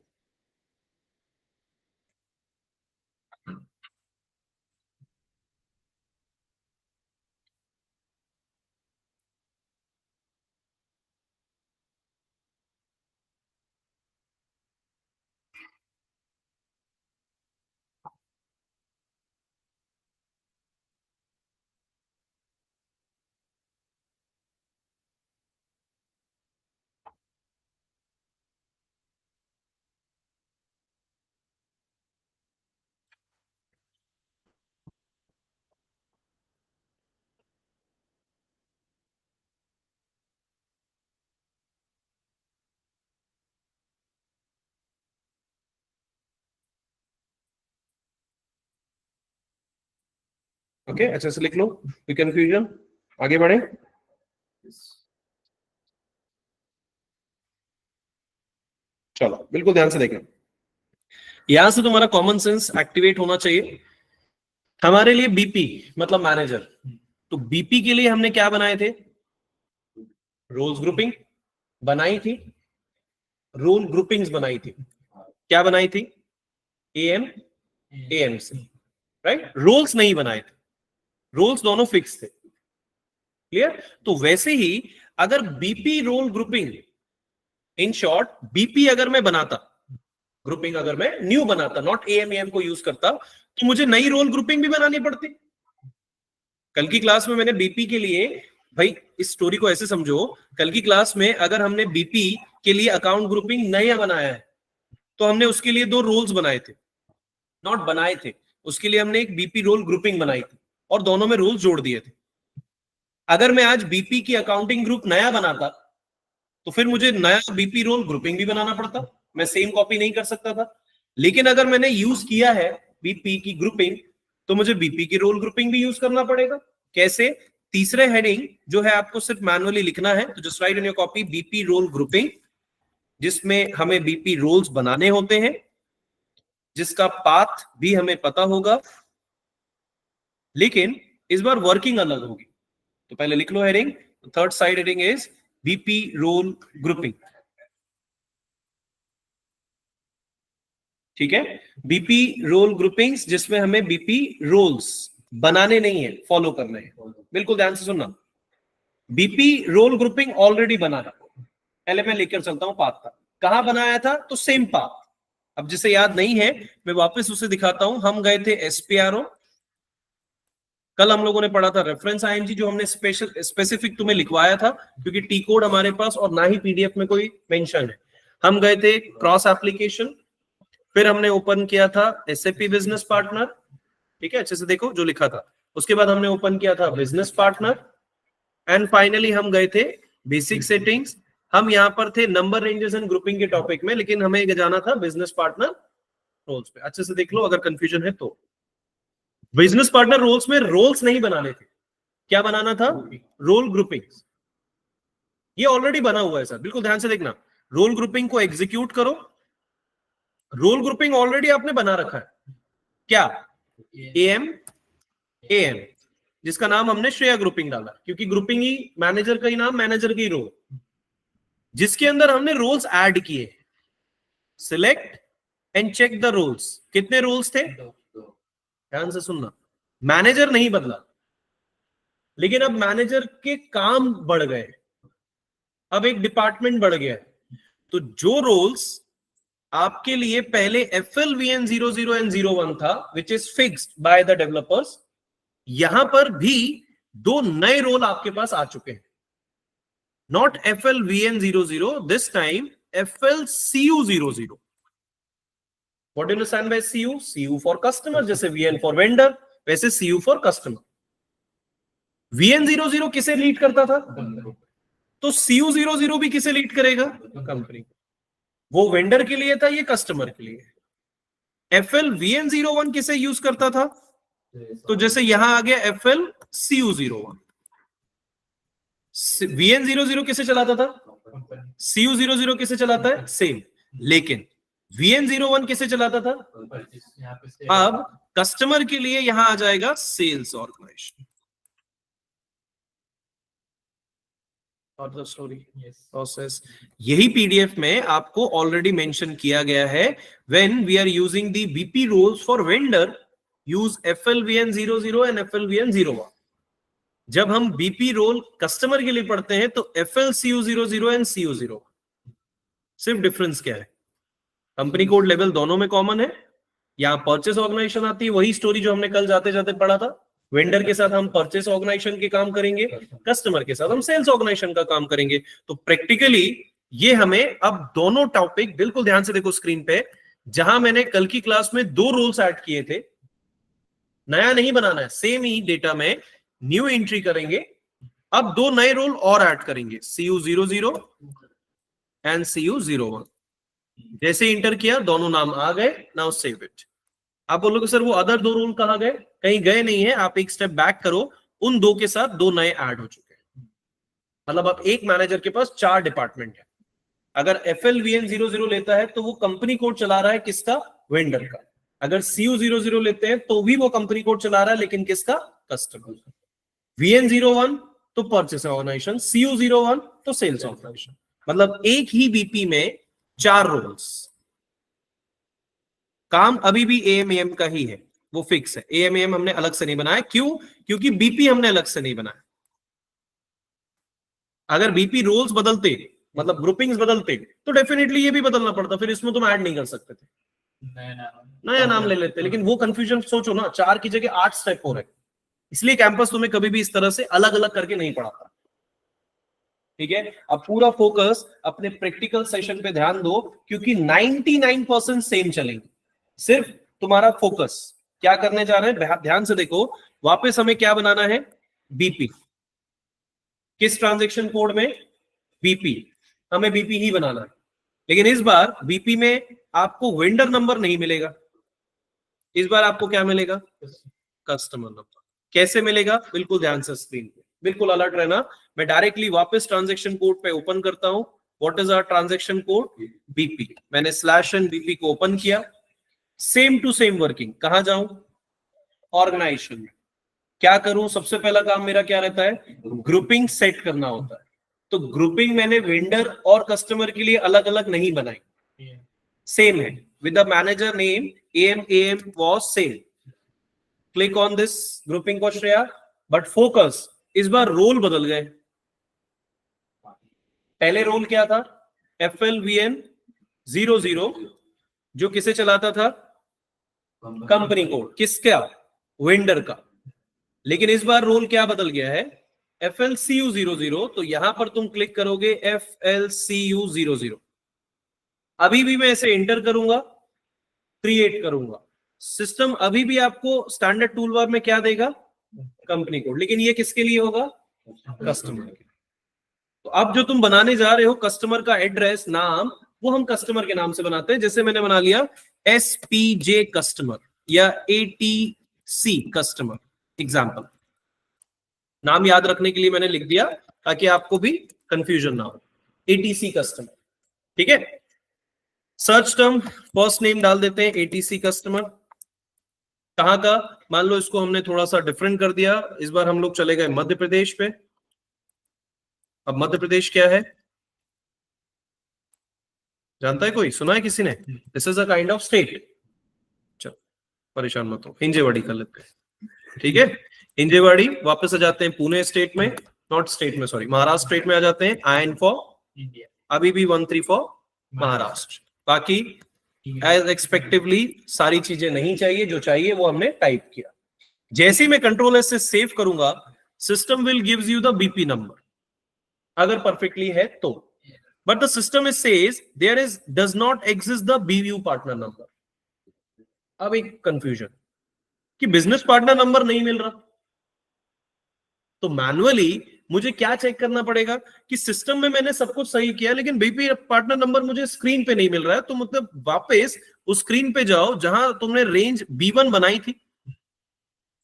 ओके, अच्छा से लिख लो, कोई कंफ्यूजन? आगे बढ़े। चलो बिल्कुल ध्यान से देखें, यहां से तुम्हारा कॉमन सेंस एक्टिवेट होना चाहिए। हमारे लिए बीपी मतलब मैनेजर, तो बीपी के लिए हमने क्या बनाए थे? रोल्स ग्रुपिंग बनाई थी, रोल ग्रुपिंग्स बनाई थी। क्या बनाई थी? एएम एएम से, राइट? रोल्स नहीं बनाए थे, रोल्स दोनों फिक्स थे। क्लियर? तो वैसे ही अगर BP role grouping, in short BP अगर मैं बनाता, ग्रुपिंग अगर मैं न्यू बनाता, नॉट एएम एएम को यूज करता, तो मुझे नई रोल ग्रुपिंग भी बनानी पड़ती। कल की क्लास में मैंने बीपी के लिए, भाई इस स्टोरी को ऐसे समझो, कल की क्लास में अगर हमने बीपी के लिए अकाउंट ग्रुपिंग नया बनाया है, तो हमने उसके लिए 2 रोल्स बनाए थे, नॉट बनाए थे, उसके लिए हमने एक बीपी रोल ग्रुपिंग बनाई थी और दोनों में रोल्स जोड़ दिए थे। अगर मैं आज बीपी की अकाउंटिंग ग्रुप नया बनाता, तो फिर मुझे नया बीपी रोल ग्रुपिंग भी बनाना पड़ता, मैं सेम कॉपी नहीं कर सकता था। लेकिन अगर मैंने यूज किया है बीपी की ग्रुपिंग, तो मुझे बीपी की रोल ग्रुपिंग भी यूज करना पड़ेगा। कैसे? तीसरे हेडिंग जो है आपको सिर्फ मैनुअली लिखना है, तो just write in your copy BP role grouping, जिसमें हमें बीपी रोल्स बनाने होते हैं, जिसका पाथ भी हमें पता होगा, लेकिन इस बार वर्किंग अलग होगी। तो पहले लिख लो heading, third side heading is BP role grouping. ठीक है? बीपी रोल ग्रुपिंग्स, जिसमें हमें बीपी रोल्स बनाने नहीं है, फॉलो करने हैं। बिल्कुल ध्यान से सुनना, बीपी रोल ग्रुपिंग ऑलरेडी बना है। पहले मैं लेकर चलता हूं पाथ का, कहां बनाया था? तो सेम पाथ। अब जिसे याद नहीं है, मैं वापस उसे दिखाता हूं। हम गए थे एसपीआरओ, कल हम लोगों ने पढ़ा था रेफरेंस आईएनजी, जो हमने स्पेसिफिक तुम्हें लिखवाया था, क्योंकि टी कोड हमारे पास और ना ही पीडीएफ में कोई मेंशन है। हम गए थे क्रॉस एप्लीकेशन, फिर हमने ओपन किया था एसएपी बिजनेस पार्टनर। ठीक है, अच्छे से देखो जो लिखा था। उसके बाद हमने ओपन किया था बिजनेस पार्टनर, एंड फाइनली हम गए थे बेसिक सेटिंग्स। हम यहां पर थे नंबर रेंजेस एंड ग्रुपिंग के टॉपिक में, लेकिन हमें जाना था बिजनेस पार्टनर रोल्स पे। अच्छे से देख लो अगर कंफ्यूजन है तो। बिजनेस पार्टनर रोल्स में रोल्स नहीं बनाने थे, क्या बनाना था? Role grouping. ये ऑलरेडी बना हुआ है सर, बिल्कुल ध्यान से देखना। रोल ग्रुपिंग को एग्जीक्यूट करो, रोल ग्रुपिंग ऑलरेडी आपने बना रखा है। क्या? एएम एएम, जिसका नाम हमने श्रेया ग्रुपिंग डाला, क्योंकि ग्रुपिंग ही मैनेजर का ही नाम, मैनेजर की रोल, जिसके अंदर हमने रोल्स ऐड किए। Select and check the roles. कितने रोल्स थे? ध्यान से सुनना, मैनेजर नहीं बदला, लेकिन अब मैनेजर के काम बढ़ गए, अब एक डिपार्टमेंट बढ़ गया। तो जो रोल्स आपके लिए पहले FLVN00 एंड 01 था, which is fixed by the developers, यहां पर भी 2 नए रोल आपके पास आ चुके हैं। Not FLVN00, this time FLCU00। What do you understand by CU? CU for customer, जैसे VN फॉर वेंडर, वैसे CU फॉर कस्टमर। VN00 किसे लीड करता था? तो CU00 भी किसे लीड करेगा? कंपनी। वो वेंडर के लिए था, ये कस्टमर के लिए। FLVN01 किसे यूज करता था? तो जैसे यहां आ गया FLCU01। VN00 किसे चलाता था? CU00 किसे चलाता है? सेम। लेकिन VN01 किसे चलाता था? यहाँ पे से अब कस्टमर के लिए यहां आ जाएगा सेल्स ऑर्गेनाइजेशन और द स्टोरी प्रोसेस। यही पीडीएफ में आपको ऑलरेडी मेंशन किया गया है, when we are using the BP roles for vendor use FLVN00 and FLVN01। जब हम बीपी रोल कस्टमर के लिए पढ़ते हैं तो FLCU00 एंड CU01। सिर्फ डिफरेंस क्या है? कंपनी कोड लेवल दोनों में कॉमन है। यहाँ परचेस ऑर्गेनाइजेशन आती है, वही स्टोरी जो हमने कल जाते जाते पढ़ा था। वेंडर के साथ हम परचेस ऑर्गेनाइजेशन के काम करेंगे, कस्टमर के साथ हम सेल्स ऑर्गेनाइजेशन का काम करेंगे। तो प्रैक्टिकली ये हमें अब दोनों टॉपिक, बिल्कुल ध्यान से देखो स्क्रीन पे, जहां मैंने कल की क्लास में 2 रोल्स ऐड किए थे, नया नहीं बनाना है, सेम ही डेटा में न्यू एंट्री करेंगे। अब 2 नए रोल और ऐड करेंगे, CU00 एंड CU01। जैसे इंटर किया दोनों नाम आ गए, नाउ सेव इट। आप बोलोगे सर वो अदर 2 रोल कहां गए? कहीं गए नहीं है, आप एक स्टेप बैक करो, उन 2 के साथ 2 नए ऐड हो चुके हैं। मतलब अब एक मैनेजर के पास 4 डिपार्टमेंट है। अगर FLVN00 लेता है तो वो कंपनी कोड चला रहा है किसका? वेंडर का। अगर CU00 लेते हैं तो भी वो कंपनी कोड चला रहा है, लेकिन किसका? कस्टमर का। VN01 तो परचेस ऑर्गेनाइजेशन, CU01 तो सेल्स ऑर्गेनाइजेशन। मतलब एक ही बीपी में 4 रोल्स। काम अभी भी AMAM का ही है, वो फिक्स है। AMAM हमने अलग से नहीं बनाया। क्यों? क्योंकि बीपी हमने अलग से नहीं बनाया। अगर बीपी रोल्स बदलते, मतलब ग्रुपिंग्स बदलते, तो डेफिनेटली ये भी बदलना पड़ता, फिर इसमें तुम ऐड नहीं कर सकते थे, नया नाम ले लेते। लेकिन वो कंफ्यूजन सोचो ना, 4 की जगह 8 स्टेप हो रहे। इसलिए कैंपस तुम्हें कभी भी इस तरह से अलग अलग करके नहीं पढ़ाता। ठीक है, अब पूरा फोकस अपने प्रैक्टिकल सेशन पे ध्यान दो, क्योंकि 99% सेम चलेंगे। सिर्फ तुम्हारा फोकस क्या करने जा रहे हैं, ध्यान से देखो। वापस हमें क्या बनाना है? बीपी। किस ट्रांजैक्शन कोड में? बीपी। हमें बीपी ही बनाना है, लेकिन इस बार बीपी में आपको वेंडर नंबर नहीं मिलेगा। इस बार आपको क्या मिलेगा? Customer number. कैसे मिलेगा? बिल्कुल ध्यान से स्क्रीन पे, बिल्कुल अलर्ट रहना। मैं डायरेक्टली वापस ट्रांजैक्शन कोड पे ओपन करता हूं। What is our transaction code? BP. मैंने /बीपी को ओपन किया। Same to same working. कहां जाऊं? ऑर्गेनाइजेशन में। क्या करूं? सबसे पहला काम मेरा क्या रहता है? ग्रुपिंग सेट करना होता है। तो ग्रुपिंग मैंने वेंडर और कस्टमर के लिए अलग अलग नहीं बनाई, सेम है। With the manager name AM was same. Click on this grouping को श्रेया, बट फोकस इस बार रोल बदल गए। पहले रोल क्या था? FLVN00, जो किसे चलाता था? Company code. किसका? वेंडर का। लेकिन इस बार रोल क्या बदल गया है? FLCU00। तो यहां पर तुम क्लिक करोगे FLCU00। अभी भी मैं इसे एंटर करूंगा, क्रिएट करूंगा, सिस्टम अभी भी आपको स्टैंडर्ड टूल बार में क्या देगा? Company code. लेकिन ये किसके लिए होगा? कस्टमर के। तो अब जो तुम बनाने जा रहे हो, कस्टमर का एड्रेस, नाम, वो हम कस्टमर के नाम से बनाते हैं। जैसे मैंने बना लिया SPJ कस्टमर या ATC कस्टमर, एग्जाम्पल। नाम याद रखने के लिए मैंने लिख दिया, ताकि आपको भी कंफ्यूजन ना हो। ATC कस्टमर, ठीक है। सर्च टर्म फर्स्ट नेम डाल देते हैं, ATC कस्टमर। कहां का? मान लो इसको हमने थोड़ा सा डिफरेंट कर दिया। इस बार हम लोग चले गए मध्य प्रदेश पे। अब मध्य प्रदेश क्या है? जानता है कोई? सुना है किसी ने? This is a kind of state. चलो परेशान मत हो, हिंजेवाड़ी कर लेते हैं, ठीक है। हिंजेवाड़ी। वापस आ जाते हैं पुणे स्टेट में, नॉट स्टेट में, सॉरी, महाराष्ट्र स्टेट में आ जाते हैं। IN फॉर इंडिया, अभी भी 13 फॉर महाराष्ट्र। बाकी एज एक्सपेक्टिवली सारी चीजें नहीं चाहिए, जो चाहिए वो हमने टाइप किया। जैसे ही मैं Ctrl S से सेव करूंगा, system will gives you the BP number, अगर परफेक्टली है तो। But the system is says there is does not exist the BU partner number. अब एक कंफ्यूजन कि बिजनेस पार्टनर नंबर नहीं मिल रहा, तो मैन्युअली मुझे क्या चेक करना पड़ेगा कि सिस्टम में मैंने सब कुछ सही किया, लेकिन बीपी पार्टनर नंबर मुझे स्क्रीन पे नहीं मिल रहा है। तो मतलब वापस उस स्क्रीन पे जाओ जहां तुमने रेंज B1 बनाई थी,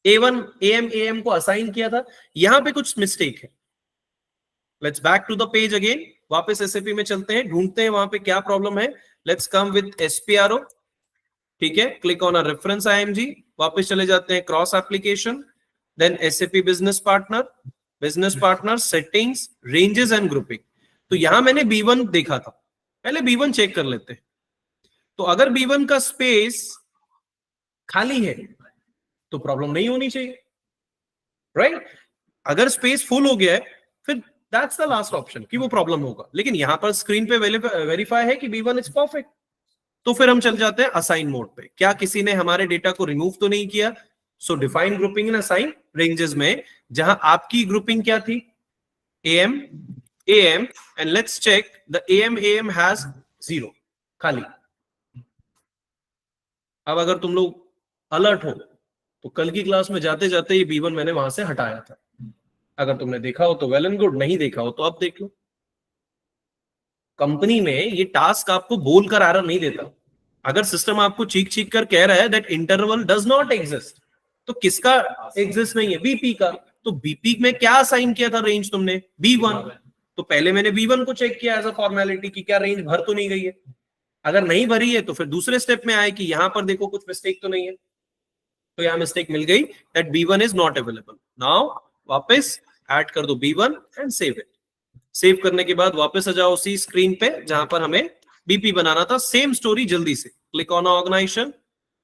A1 AM को असाइन किया था, यहां पे कुछ मिस्टेक है। Let's back to the page again, वापस एसएपी में चलते हैं, ढूंढते हैं वहां पे क्या प्रॉब्लम है। लेट्स कम विद एसपीआरओ, ठीक है, click on a reference IMG, वापस चले जाते हैं cross application, then SAP business partner settings, ranges and grouping. तो यहां मैंने B1 देखा था, पहले B1 चेक कर लेते हैं। तो अगर B1 का स्पेस खाली है तो प्रॉब्लम नहीं होनी चाहिए, राइट? अगर स्पेस फुल हो गया है फिर दैट्स द लास्ट ऑप्शन कि वो प्रॉब्लम होगा। लेकिन यहां पर स्क्रीन पे वेरीफाई है कि B1 इज परफेक्ट। तो फिर हम चल जाते हैं असाइन मोड पे, क्या किसी ने हमारे डेटा को रिमूव तो नहीं किया। So define grouping in assign ranges में, जहां आपकी ग्रुपिंग क्या थी, AM and let's check the AM has 0 खाली। अब अगर तुम लोग अलर्ट हो तो कल की क्लास में जाते जाते ये B1 मैंने वहां से हटाया था। अगर तुमने देखा हो तो वेल एंड गुड, नहीं देखा हो तो अब देख लो। कंपनी में ये टास्क आपको बोलकर एरर नहीं देता। अगर सिस्टम आपको चीख चीख कर कह रहा है that interval does not exist, तो किसका एग्जिस्ट नहीं है, बीपी का। तो बीपी में क्या असाइन किया था रेंज तुमने, B1। तो पहले मैंने B1 को चेक किया एज अ फॉर्मेलिटी कि क्या रेंज भर तो नहीं गई है। अगर नहीं भरी है तो फिर दूसरे स्टेप में आए कि यहां पर देखो कुछ मिस्टेक तो नहीं है। तो यहां मिस्टेक मिल गई that B1 is not available. Now वापस ऐड कर दो B1 and save it. Save करने के बाद वापस आ जाओ उसी स्क्रीन पे जहां पर हमें बीपी बनाना था। सेम स्टोरी, जल्दी से क्लिक ऑन ऑर्गेनाइजेशन,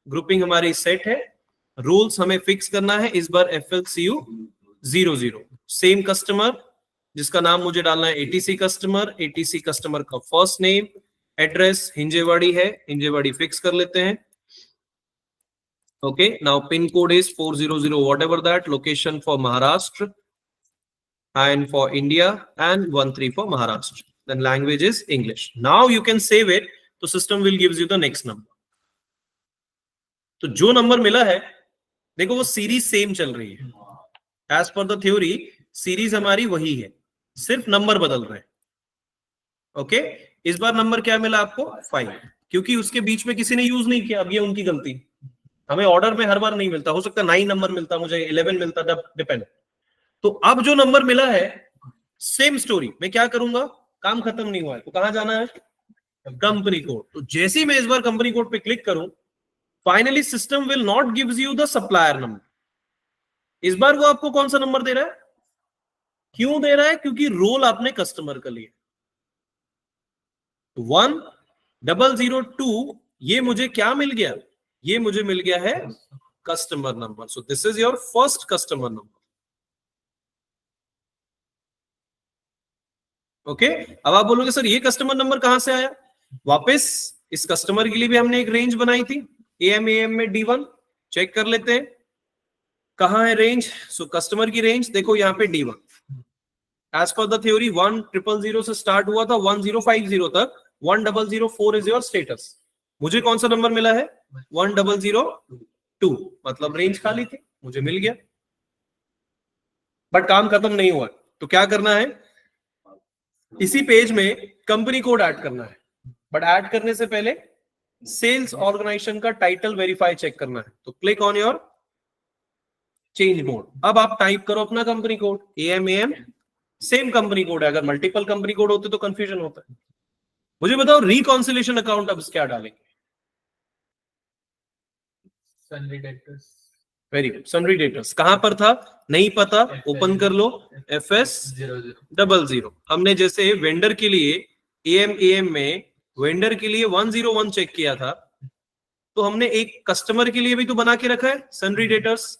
ग्रुपिंग हमारी सेट है, रूल्स हमें फिक्स करना है इस बार FLCU 00। सेम कस्टमर जिसका नाम मुझे डालना है ATC कस्टमर का फर्स्ट नेम, एड्रेस हिंजेवाड़ी है, हिंजेवाड़ी फिक्स कर लेते हैं। Okay, now pin code is 400 whatever that, location for Maharashtra and for India and 13 for Maharashtra, then language is English. Now you can save it, तो system will gives you the next number। तो जो number मिला है देखो वो series same चल रही है, as per the theory series हमारी वही है, सिर्फ नंबर बदल रहे हैं। ओके, इस बार नंबर क्या मिला आपको 5, क्योंकि उसके बीच में किसी ने यूज नहीं किया। अब ये उनकी गलती, हमें ऑर्डर में हर बार नहीं मिलता, हो सकता है 9 नंबर मिलता, मुझे 11 मिलता, डिपेंड। तो अब जो नंबर मिला है सेम स्टोरी, मैं क्या करूंगा, काम खत्म नहीं हुआ है तो कहां जाना है, कंपनी कोड। तो जैसे ही मैं इस बार कंपनी कोड पे क्लिक करूं, finally system will not gives you the supplier number. इस बार वो आपको कौन सा नंबर दे रहा है, क्यों दे रहा है, क्योंकि रोल आपने कस्टमर का लिया। 1002 ये मुझे क्या मिल गया, ये मुझे मिल गया है customer number. So this is your first customer number. Okay, अब आप बोलोगे सर ये कस्टमर नंबर कहां से आया, वापस इस कस्टमर के लिए भी हमने एक रेंज बनाई थी AM में D1, चेक कर लेते हैं कहां है रेंज। सो कस्टमर की रेंज देखो यहाँ पे D1, as per the theory 1000 से स्टार्ट हुआ था 1050 तक, 1004 इज योर स्टेटस। मुझे कौन सा नंबर मिला है 1002, मतलब रेंज खाली थी, मुझे मिल गया। बट काम खत्म नहीं हुआ, तो क्या करना है, इसी पेज में कंपनी कोड ऐड करना है। बट ऐड करने से पहले सेल्स ऑर्गेनाइजेशन का टाइटल वेरीफाई चेक करना है। तो click on your change mode, अब आप टाइप करो अपना company code AM, same company code है। अगर मल्टीपल कंपनी कोड होते तो कंफ्यूजन होता है। मुझे बताओ रिकॉन्सिलेशन अकाउंट अब क्या डालेंगे, Sunny debtors. Very good, sundry debtors कहां पर था नहीं पता, ओपन कर लो FS00। हमने जैसे वेंडर के लिए AM में वेंडर के लिए 101 चेक किया था, तो हमने एक कस्टमर के लिए भी तो बना के रखा है सन्ड्री डेटर्स।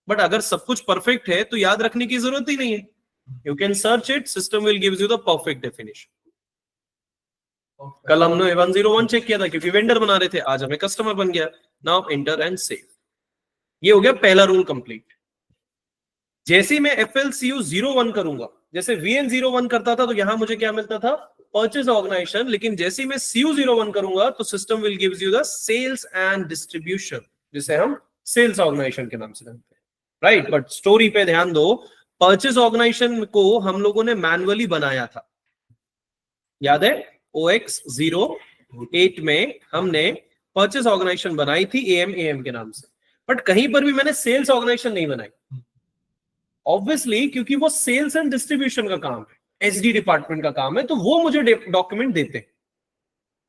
बट अगर सब कुछ परफेक्ट है तो याद रखने की जरूरत ही नहीं है, you can search it, system will gives you the perfect definition. कल हमने 101 चेक किया था क्योंकि वेंडर बना रहे थे, आज हमें कस्टमर बन गया। Now enter and save. ये हो गया पहला रूल कंप्लीट। जैसे मैं FLCU 01 करूंगा, जैसे VN 01 करता था तो यहां मुझे क्या मिलता था, परचेज ऑर्गेनाइजेशन। लेकिन जैसे मैं CU 01 करूंगा तो system will gives you the sales and distribution, जिसे हम सेल्स ऑर्गेनाइजेशन के नाम से जानते हैं, राइट। बट स्टोरी पे ध्यान दो, परचेज ऑर्गेनाइजेशन को हम लोगों ने मैनुअली बनाया था, याद है OX 08 में हमने परचेज ऑर्गेनाइजेशन बनाई थी AM के नाम से। बट कहीं पर भी मैंने सेल्स ऑर्गेनाइजेशन नहीं बनाई, ऑब्वियसली क्योंकि वो सेल्स एंड डिस्ट्रीब्यूशन का काम है। एसडी डिपार्टमेंट का काम है, तो वो मुझे डॉक्यूमेंट देते हैं।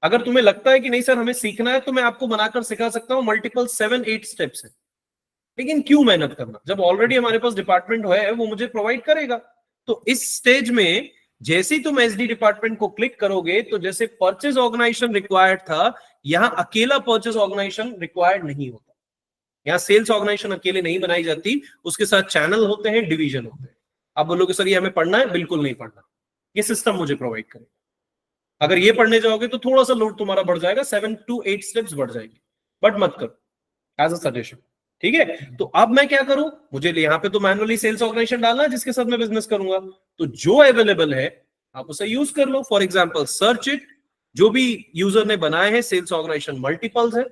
अगर तुम्हें लगता है कि नहीं सर हमें सीखना है, तो मैं आपको बनाकर सिखा सकता हूं, मल्टीपल 7-8 स्टेप्स है। लेकिन क्यों मेहनत करना, जब ऑलरेडी हमारे पास डिपार्टमेंट है वो मुझे प्रोवाइड करेगा। तो इस स्टेज में जैसे ही तुम एसडी डिपार्टमेंट को क्लिक करोगे, तो जैसे परचेज ऑर्गेनाइजेशन रिक्वायर्ड था, यहां अकेला परचेज ऑर्गेनाइजेशन रिक्वायर्ड नहीं होता। यहाँ सेल्स ऑर्गेनाइजेशन अकेले नहीं बनाई जाती, उसके साथ चैनल होते हैं, डिवीजन होते हैं। आप बोलोगे सर ये हमें पढ़ना है, बिल्कुल नहीं पढ़ना, ये सिस्टम मुझे प्रोवाइड करेगा। अगर ये पढ़ने जाओगे तो थोड़ा सा लोड तुम्हारा बढ़ जाएगा, 7 to 8 स्टेप्स बढ़ जाएगी, बट मत करो, एज अ सजेशन। ठीक है, तो अब मैं क्या करूं, मुझे यहाँ पे तो मैनुअली सेल्स ऑर्गेनाइजेशन डालना है जिसके साथ मैं बिजनेस करूंगा, तो जो अवेलेबल है आप उसे यूज कर लो। फॉर एग्जाम्पल सर्च इट, जो भी यूजर ने बनाए हैं सेल्स ऑर्गेनाइजेशन मल्टीपल्स है,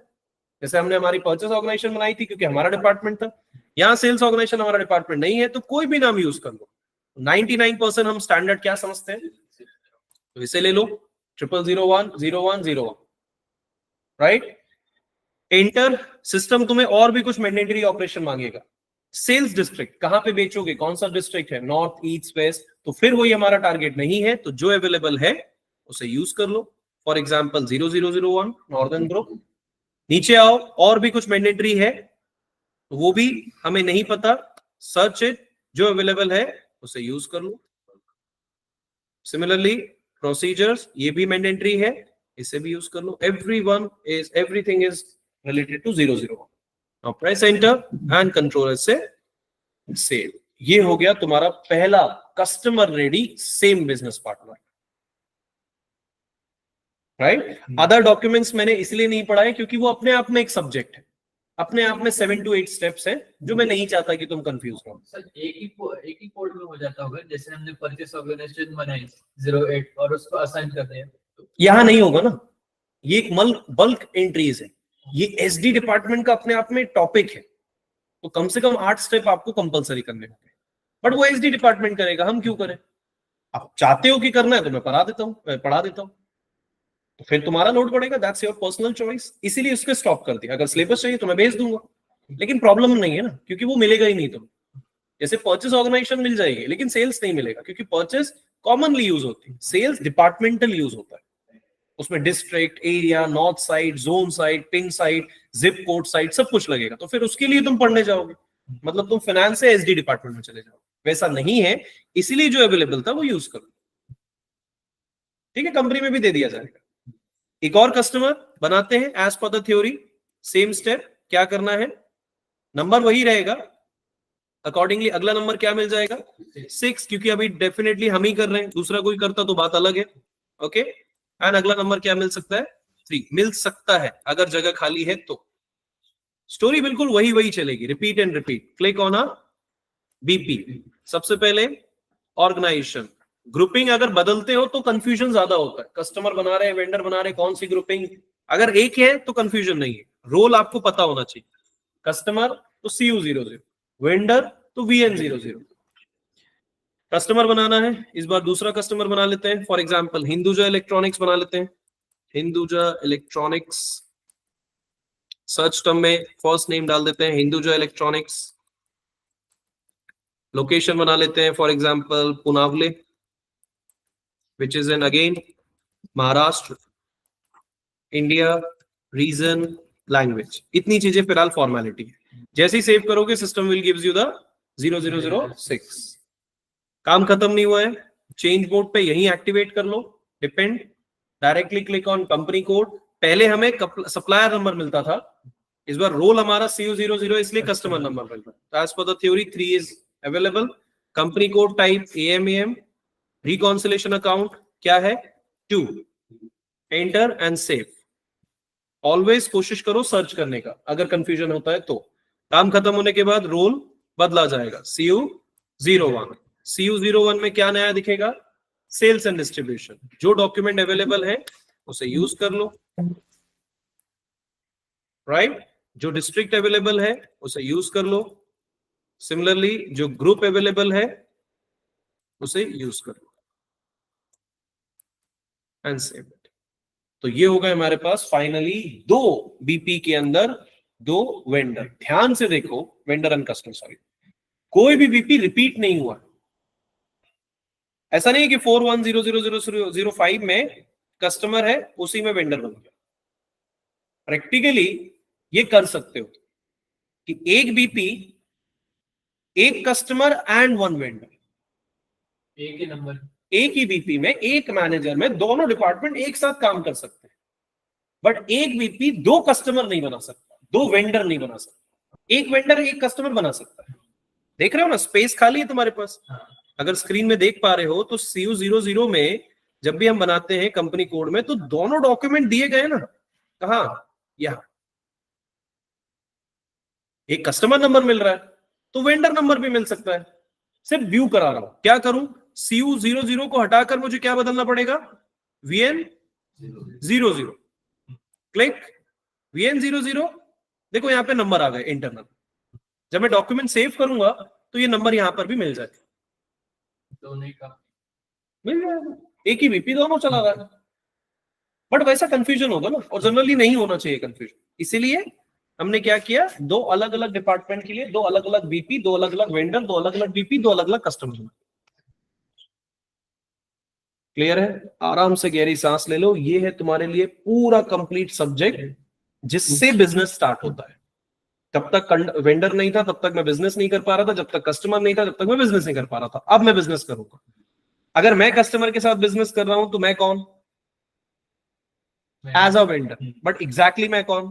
जैसे हमने हमारी परचेस ऑर्गेनाइजेशन बनाई थी क्योंकि हमारा डिपार्टमेंट था, यहाँ सेल्स ऑर्गेनाइजेशन हमारा डिपार्टमेंट नहीं है, तो कोई भी नाम यूज कर लो। 99% हम स्टैंडर्ड क्या समझते हैं, तो इसे ले लो, 000010101, राइट। एंटर, सिस्टम तुम्हें और भी कुछ मैंडेटरी ऑपरेशन मांगेगा। सेल्स डिस्ट्रिक्ट कहां पे बेचोगे, कौन सा डिस्ट्रिक्ट है, नॉर्थ, ईस्ट, वेस्ट, तो फिर वही हमारा टारगेट नहीं है, तो जो अवेलेबल है उसे यूज कर लो। For example 0001 northern group. नीचे आओ, और भी कुछ मैंडेटरी है तो वो भी हमें नहीं पता, सर्च इट, जो अवेलेबल है उसे यूज कर लो। सिमिलरली प्रोसीजर्स, ये भी मैंडेटरी है, इसे भी यूज कर लो। Everything is related to 001. Now press enter and control से सेव। ये हो गया तुम्हारा पहला customer ready same business partner, right. Other documents मैंने इसलिए नहीं पढ़ाए क्योंकि वो अपने आप में एक सब्जेक्ट है, अपने आप में 7 to 8 स्टेप्स हैं, जो मैं नहीं चाहता कि तुम कंफ्यूज हो। सर एक ही कोड में हो जाता होगा, जैसे हमने परचेस ऑर्गेनाइजेशन बनाई 08 और उसको असाइन कर दिया, यहां नहीं होगा ना, ये एक बल्क एंट्रीज है, ये एसडी डिपार्टमेंट का अपने आप में टॉपिक है, तो कम से कम 8 स्टेप आपको कंपलसरी करने होंगे, बट वो एसडी डिपार्टमेंट करेगा, हम क्यों करें। आप चाहते हो कि करना है तो मैं पढ़ा देता हूं, तो फिर तुम्हारा लोड पड़ेगा, दैट्स योर पर्सनल चॉइस, इसीलिए उसके स्टॉप कर दिया। अगर सिलेबस चाहिए तो मैं भेज दूंगा, लेकिन प्रॉब्लम नहीं है ना, क्योंकि वो मिलेगा ही नहीं तुम्हें। जैसे परचेस ऑर्गेनाइजेशन मिल जाएगी लेकिन सेल्स नहीं मिलेगा, क्योंकि परचेस कॉमनली यूज होती है, सेल्स डिपार्टमेंटल यूज होता है, उसमें district, area, north side, zone side, pin side, zip code side, सब कुछ लगेगा, तो फिर उसके लिए तुम पढ़ने जाओगे, मतलब तुम फाइनेंस से एसडी डिपार्टमेंट में चले जाओ, वैसा नहीं है। इसीलिए जो अवेलेबल था वो यूज करो, ठीक है, कंपनी में भी दे दिया जाएगा। एक और कस्टमर बनाते हैं as per the theory, same step, क्या करना है, नंबर वही रहेगा, अकॉर्डिंगली अगला नंबर क्या मिल जाएगा, 6, क्योंकि अभी डेफिनेटली हम ही कर रहे हैं, दूसरा कोई करता तो बात अलग है, ओके। एंड अगला नंबर क्या मिल सकता है, 3 मिल सकता है, अगर जगह खाली है तो। स्टोरी बिल्कुल वही चलेगी, repeat and repeat. Click on a BP, सबसे पहले ऑर्गेनाइजेशन, ग्रुपिंग अगर बदलते हो तो कंफ्यूजन ज्यादा होता है, कस्टमर बना रहे हैं, वेंडर बना रहे हैं, कौन सी ग्रुपिंग, अगर एक है तो कंफ्यूजन नहीं है, रोल आपको पता होना चाहिए, कस्टमर तो CU00, वेंडर तो VN00। कस्टमर बनाना है, इस बार दूसरा कस्टमर बना लेते हैं, फॉर एग्जांपल हिंदुजा इलेक्ट्रॉनिक्स बना लेते हैं, हिंदुजा इलेक्ट्रॉनिक्स, सर्च टर्म में फर्स्ट नेम डाल देते हैं हिंदुजा इलेक्ट्रॉनिक्स, लोकेशन बना लेते हैं for example Punawale, which is in again Maharashtra, India, region, language, इतनी चीजें फिलहाल फॉर्मेलिटी है। जैसे ही सेव करोगे system will gives you the 0006। काम खत्म नहीं हुआ है, चेंज मोड पे यही एक्टिवेट कर लो, depend, directly click on company code, पहले हमें सप्लायर नंबर मिलता था, इस बार रोल हमारा CU00, इसलिए कस्टमर नंबर मिल रहा है। As per the theory 3 is available, company code type AMAM, reconciliation account क्या है 2, एंटर एंड सेव। ऑलवेज कोशिश करो सर्च करने का, अगर कंफ्यूजन होता है तो। काम खत्म होने के बाद रोल बदला जाएगा, CU01, CU01 में क्या नया दिखेगा, सेल्स एंड डिस्ट्रीब्यूशन, जो डॉक्यूमेंट अवेलेबल है उसे यूज कर लो, राइट, जो डिस्ट्रिक्ट अवेलेबल है उसे यूज कर लो, सिमिलरली जो ग्रुप अवेलेबल है उसे यूज कर लो एंड सेव इट। तो ये हो गए हमारे पास फाइनली 2 बीपी के अंदर 2 वेंडर। ध्यान से देखो, वेंडर एंड कस्टमर, सॉरी, कोई भी बीपी रिपीट नहीं हुआ, ऐसा नहीं है कि 41000005 में कस्टमर है उसी में वेंडर बन गया। प्रैक्टिकली ये कर सकते हो कि एक बीपी, एक कस्टमर एंड वन वेंडर, एक ही नंबर, एक ही बीपी में, एक मैनेजर में दोनों डिपार्टमेंट एक साथ काम कर सकते हैं। बट एक बीपी दो कस्टमर नहीं बना सकता, दो वेंडर नहीं बना सकता, एक वेंडर एक कस्टमर बना सकता है। देख रहे हो ना, स्पेस खाली है तुम्हारे पास। अगर स्क्रीन में देख पा रहे हो तो CU00 में जब भी हम बनाते हैं कंपनी कोड में, तो दोनों डॉक्यूमेंट दिए गए ना, कहां, यहां। एक कस्टमर नंबर मिल रहा है तो वेंडर नंबर भी मिल सकता है। सिर्फ व्यू करा रहा हूं। क्या करूं, CU00 को हटाकर मुझे क्या बदलना पड़ेगा, VN00, क्लिक, VN00। देखो यहां पे नंबर आ गए इंटरनल। जब मैं डॉक्यूमेंट सेव करूंगा तो ये नंबर यहां पर भी मिल जाएगा, दोनों का मिल जाएगा, एक ही बीपी दोनों चला रहा है। बट वैसा कंफ्यूजन होगा ना, और जनरली नहीं होना चाहिए कंफ्यूजन। इसीलिए हमने क्या किया, दो अलग अलग डिपार्टमेंट के लिए दो अलग अलग बीपी, दो अलग अलग वेंडर, दो अलग अलग बीपी, दो अलग अलग कस्टमर। क्लियर है? आराम से गहरी सांस ले लो। ये है तुम्हारे लिए पूरा कंप्लीट सब्जेक्ट जिससे बिजनेस स्टार्ट होता है। तब तक वेंडर नहीं था, तब तक मैं बिजनेस नहीं कर पा रहा था। जब तक कस्टमर नहीं था, तब तक मैं बिजनेस नहीं कर पा रहा था। अब मैं बिजनेस करूंगा। अगर मैं कस्टमर के साथ बिजनेस कर रहा हूं तो मैं कौन, as a vendor. But exactly मैं कौन,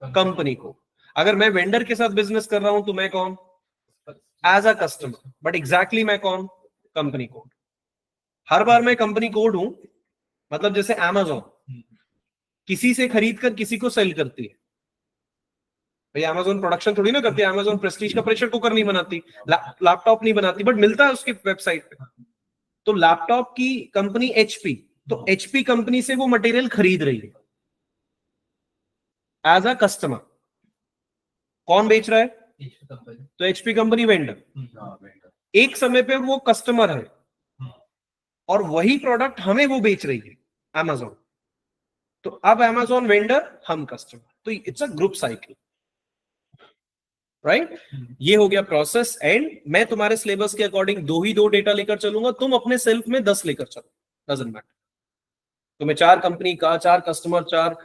कंपनी को। अगर मैं वेंडर के साथ बिजनेस कर रहा हूं तो मैं कौन, as a customer. But exactly मैं कौन, कंपनी कोड। हर बार मैं कंपनी कोड हूं। मतलब जैसे Amazon किसी से खरीद कर किसी को सेल करती है। भाई Amazon प्रोडक्शन थोड़ी ना करती है। Amazon प्रेस्टीज का प्रेशर कुकर नहीं बनाती, लैपटॉप नहीं बनाती, बट मिलता है उसकी वेबसाइट पे। तो लैपटॉप की कंपनी HP, तो HP कंपनी से वो मटेरियल खरीद रही है एज अ कस्टमर। कौन बेच रहा है, तो HP कंपनी वेंडर। एक समय पे वो कस्टमर है और वही प्रोडक्ट हमें वो बेच रही है, Amazon। तो अब Amazon वेंडर, हम कस्टमर। तो it's a group cycle, right? ये हो गया प्रोसेस। एंड मैं तुम्हारे सिलेबस के अकॉर्डिंग दो डेटा लेकर चलूंगा, तुम अपने सेल्फ में 10 लेकर चलो, डजंट मैटर। तुम्हें 4 कंपनी का, 4 कस्टमर, 4